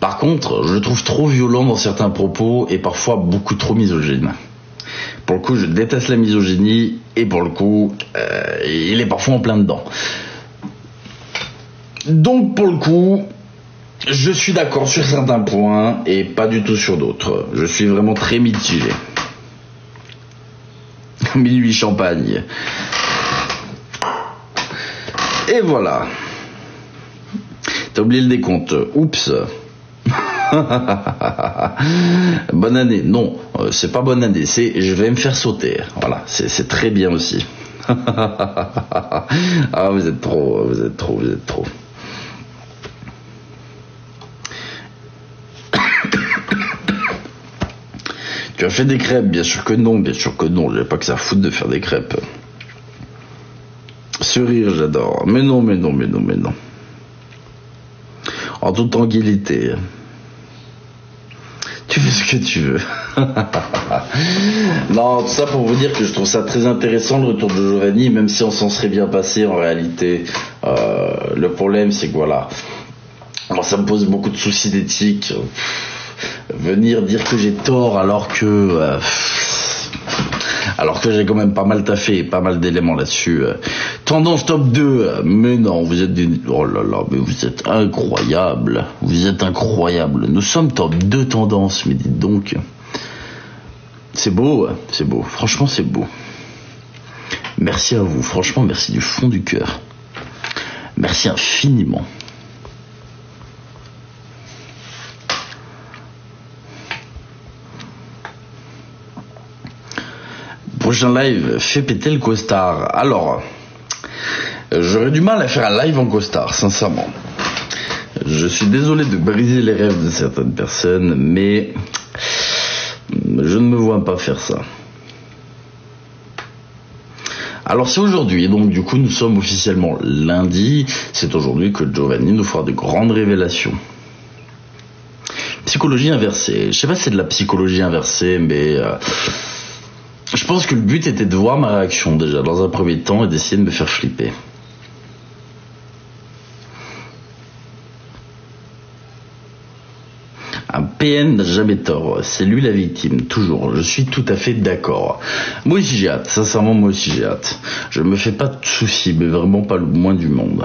Par contre, je le trouve trop violent dans certains propos et parfois beaucoup trop misogyne. Pour le coup, je déteste la misogynie et pour le coup, il est parfois en plein dedans. Donc pour le coup, je suis d'accord sur certains points et pas du tout sur d'autres. Je suis vraiment très mitigé. Minuit champagne. Et voilà. T'as oublié le décompte. Oups. Bonne année. Non, c'est pas bonne année. C'est je vais me faire sauter. Voilà, c'est très bien aussi. Ah, vous êtes trop. Tu as fait des crêpes? Bien sûr que non, j'ai pas que ça à foutre de faire des crêpes. Ce rire, j'adore. Mais non. En toute tranquillité. Tu fais ce que tu veux. Non, tout ça pour vous dire que je trouve ça très intéressant le retour de Giovanni, même si on s'en serait bien passé en réalité. Le problème, c'est que voilà. Alors ça me pose beaucoup de soucis d'éthique. Venir dire que j'ai tort alors que j'ai quand même pas mal taffé, pas mal d'éléments là-dessus. Tendance top 2, mais non, vous êtes oh là là, mais vous êtes incroyable. Nous sommes top 2 tendances, mais dites donc. C'est beau, franchement c'est beau. Merci à vous, franchement merci du fond du cœur. Merci infiniment. Prochain live, fais péter le costard. Alors, j'aurais du mal à faire un live en costard, sincèrement. Je suis désolé de briser les rêves de certaines personnes, mais je ne me vois pas faire ça. Alors c'est aujourd'hui, donc du coup nous sommes officiellement lundi, c'est aujourd'hui que Giovanni nous fera de grandes révélations. Psychologie inversée, je sais pas si c'est de la psychologie inversée, mais... je pense que le but était de voir ma réaction déjà dans un premier temps et d'essayer de me faire flipper. Un PN n'a jamais tort, c'est lui la victime, toujours, je suis tout à fait d'accord. Moi aussi j'ai hâte, sincèrement moi aussi j'ai hâte. Je me fais pas de soucis, mais vraiment pas le moins du monde.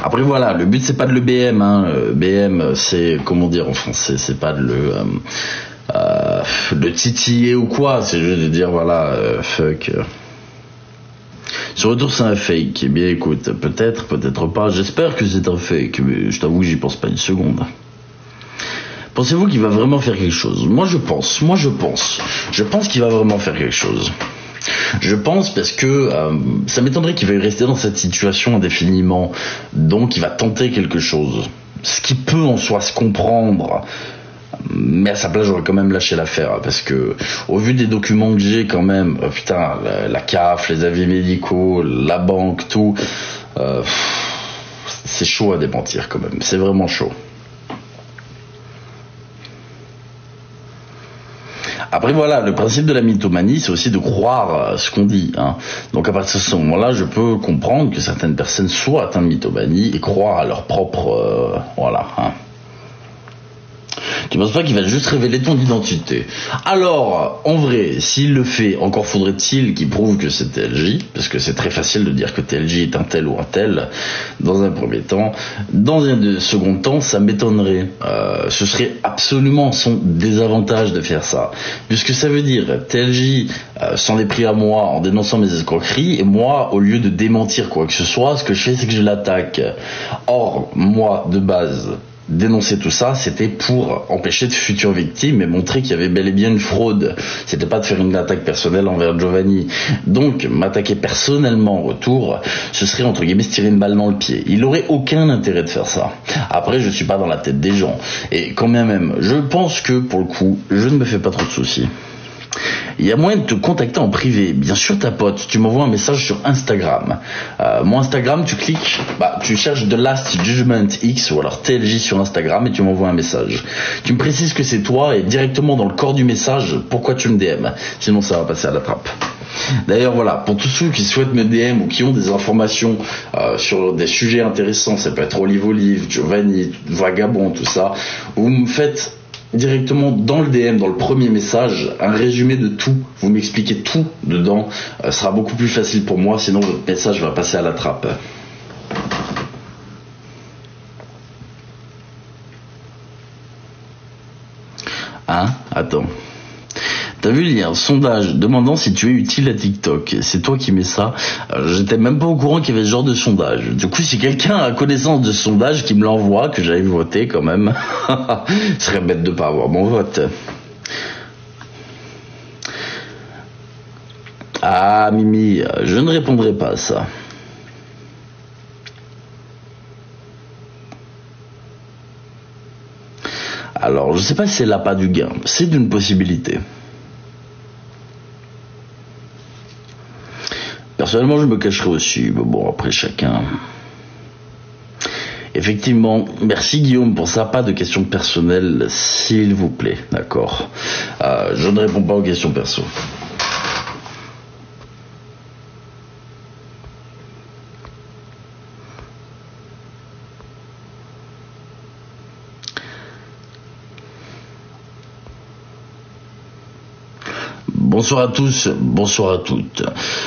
Après voilà, le but c'est pas de le BM, hein. BM c'est, comment dire en français, c'est pas de le titiller ou quoi, c'est juste de dire voilà, fuck. Ce retour c'est un fake, eh bien écoute, peut-être pas, j'espère que c'est un fake, mais je t'avoue que j'y pense pas une seconde. Pensez-vous qu'il va vraiment faire quelque chose? Moi je pense qu'il va vraiment faire quelque chose. Je pense parce que ça m'étonnerait qu'il veuille rester dans cette situation indéfiniment, donc il va tenter quelque chose, ce qui peut en soi se comprendre, mais à sa place j'aurais quand même lâché l'affaire, parce que au vu des documents que j'ai quand même, putain, la CAF, les avis médicaux, la banque, tout, c'est chaud à démentir quand même, c'est vraiment chaud. Après voilà, le principe de la mythomanie, c'est aussi de croire ce qu'on dit, hein. Donc à partir de ce moment-là, je peux comprendre que certaines personnes soient atteintes de mythomanie et croire à leur propre... voilà, hein. Tu penses pas qu'il va juste révéler ton identité? Alors, en vrai, s'il le fait, encore faudrait-il qu'il prouve que c'est TLJ, parce que c'est très facile de dire que TLJ est un tel ou un tel, dans un premier temps. Dans un second temps, ça m'étonnerait. Ce serait absolument son désavantage de faire ça. Puisque ça veut dire, TLJ s'en est pris à moi en dénonçant mes escroqueries, et moi, au lieu de démentir quoi que ce soit, ce que je fais, c'est que je l'attaque. Or, moi, de base... dénoncer tout ça, c'était pour empêcher de futures victimes et montrer qu'il y avait bel et bien une fraude. C'était pas de faire une attaque personnelle envers Giovanni. Donc, m'attaquer personnellement en retour, ce serait entre guillemets se tirer une balle dans le pied. Il aurait aucun intérêt de faire ça. Après, je suis pas dans la tête des gens. Et quand même, je pense que, pour le coup, je ne me fais pas trop de soucis. Il y a moyen de te contacter en privé. Bien sûr, ta pote, tu m'envoies un message sur Instagram. Mon Instagram, tu cliques, tu cherches The Last Judgment X ou alors TLJ sur Instagram et tu m'envoies un message. Tu me précises que c'est toi et directement dans le corps du message, pourquoi tu me DM. Sinon, ça va passer à la trappe. D'ailleurs, voilà, pour tous ceux qui souhaitent me DM ou qui ont des informations sur des sujets intéressants, ça peut être Olive, Giovanni, Vagabond, tout ça, vous me faites directement dans le DM, dans le premier message, un résumé de tout, vous m'expliquez tout dedans, sera beaucoup plus facile pour moi, sinon votre message va passer à la trappe. Attends. T'as vu, il y a un sondage demandant si tu es utile à TikTok. C'est toi qui mets ça. J'étais même pas au courant qu'il y avait ce genre de sondage. Du coup, si quelqu'un a connaissance de ce sondage, qui me l'envoie, que j'aille voter quand même. Ce serait bête de pas avoir mon vote. Ah, Mimi, je ne répondrai pas à ça. Alors, je sais pas si c'est l'appât du gain. C'est d'une possibilité. Personnellement, je me cacherai aussi, mais bon, après chacun. Effectivement, merci Guillaume pour ça, pas de questions personnelles, s'il vous plaît, d'accord. Je ne réponds pas aux questions perso. Bonsoir à tous, bonsoir à toutes.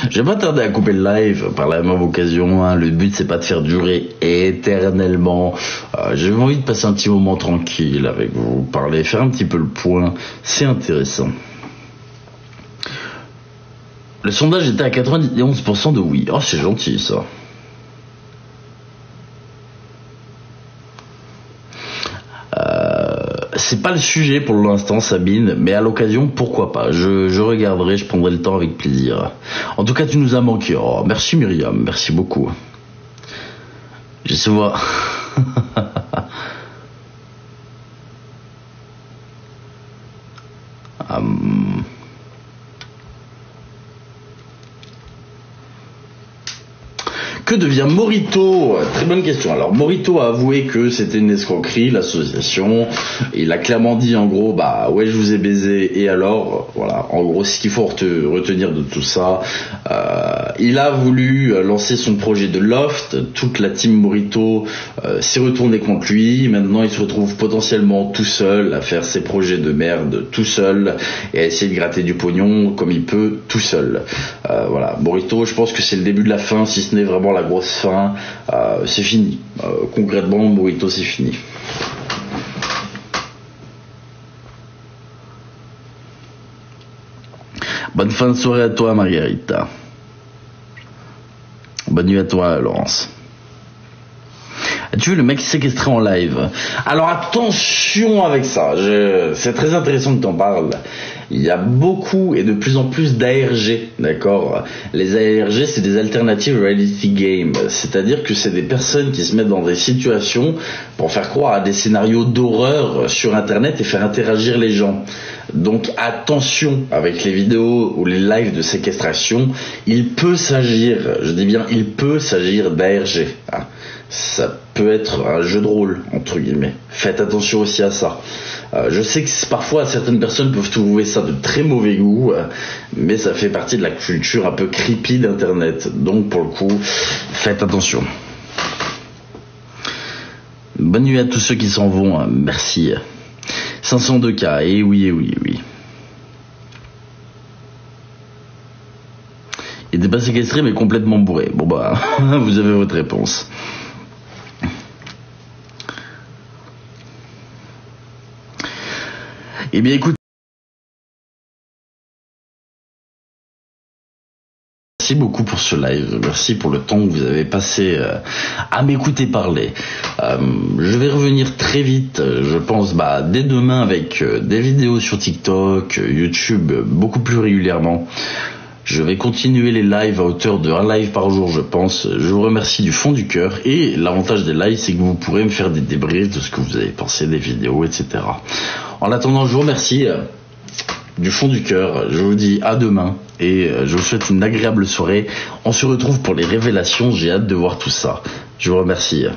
J'ai pas tardé à couper le live par la même occasion, hein. Le but c'est pas de faire durer éternellement. J'ai envie de passer un petit moment tranquille avec vous, parler, faire un petit peu le point, c'est intéressant. Le sondage était à 91% de oui. Oh, c'est gentil ça. C'est pas le sujet pour l'instant, Sabine, mais à l'occasion, pourquoi pas. Je regarderai, je prendrai le temps avec plaisir. En tout cas, tu nous as manqué. Oh, merci Myriam, merci beaucoup. Je sais voir. Que devient Morito? Très bonne question. Alors Morito a avoué que c'était une escroquerie, l'association. Il a clairement dit en gros, bah ouais, je vous ai baisé et alors, voilà, en gros ce qu'il faut retenir de tout ça. Il a voulu lancer son projet de Loft. Toute la team Morito s'est retournée contre lui. Maintenant il se retrouve potentiellement tout seul à faire ses projets de merde tout seul et à essayer de gratter du pognon comme il peut tout seul. Voilà, Morito, je pense que c'est le début de la fin, si ce n'est vraiment la grosse fin. C'est fini. Concrètement, Morito, c'est fini. Bonne fin de soirée à toi, Margarita. Bonne nuit à toi, Laurence. As-tu vu le mec séquestré en live? Alors attention avec ça, c'est très intéressant que tu en parles. Il y a beaucoup et de plus en plus d'ARG, d'accord? Les ARG, c'est des Alternative Reality Games, c'est-à-dire que c'est des personnes qui se mettent dans des situations pour faire croire à des scénarios d'horreur sur Internet et faire interagir les gens. Donc attention avec les vidéos ou les lives de séquestration, il peut s'agir, je dis bien il peut s'agir d'ARG, hein. Ça peut être un jeu de rôle, entre guillemets. Faites attention aussi à ça. Je sais que parfois certaines personnes peuvent trouver ça de très mauvais goût, mais ça fait partie de la culture un peu creepy d'Internet. Donc pour le coup, faites attention. Bonne nuit à tous ceux qui s'en vont, hein. Merci. 502 cas, et oui, et oui, et oui. Il n'était pas séquestré mais complètement bourré. Bon bah, vous avez votre réponse. Eh bien écoute, merci beaucoup pour ce live, merci pour le temps que vous avez passé à m'écouter parler. Je vais revenir très vite, je pense dès demain avec des vidéos sur TikTok, YouTube, beaucoup plus régulièrement. Je vais continuer les lives à hauteur de 1 live par jour, je pense. Je vous remercie du fond du cœur. Et l'avantage des lives, c'est que vous pourrez me faire des débriefs de ce que vous avez pensé des vidéos, etc. En attendant, je vous remercie du fond du cœur. Je vous dis à demain. Et je vous souhaite une agréable soirée. On se retrouve pour les révélations. J'ai hâte de voir tout ça. Je vous remercie.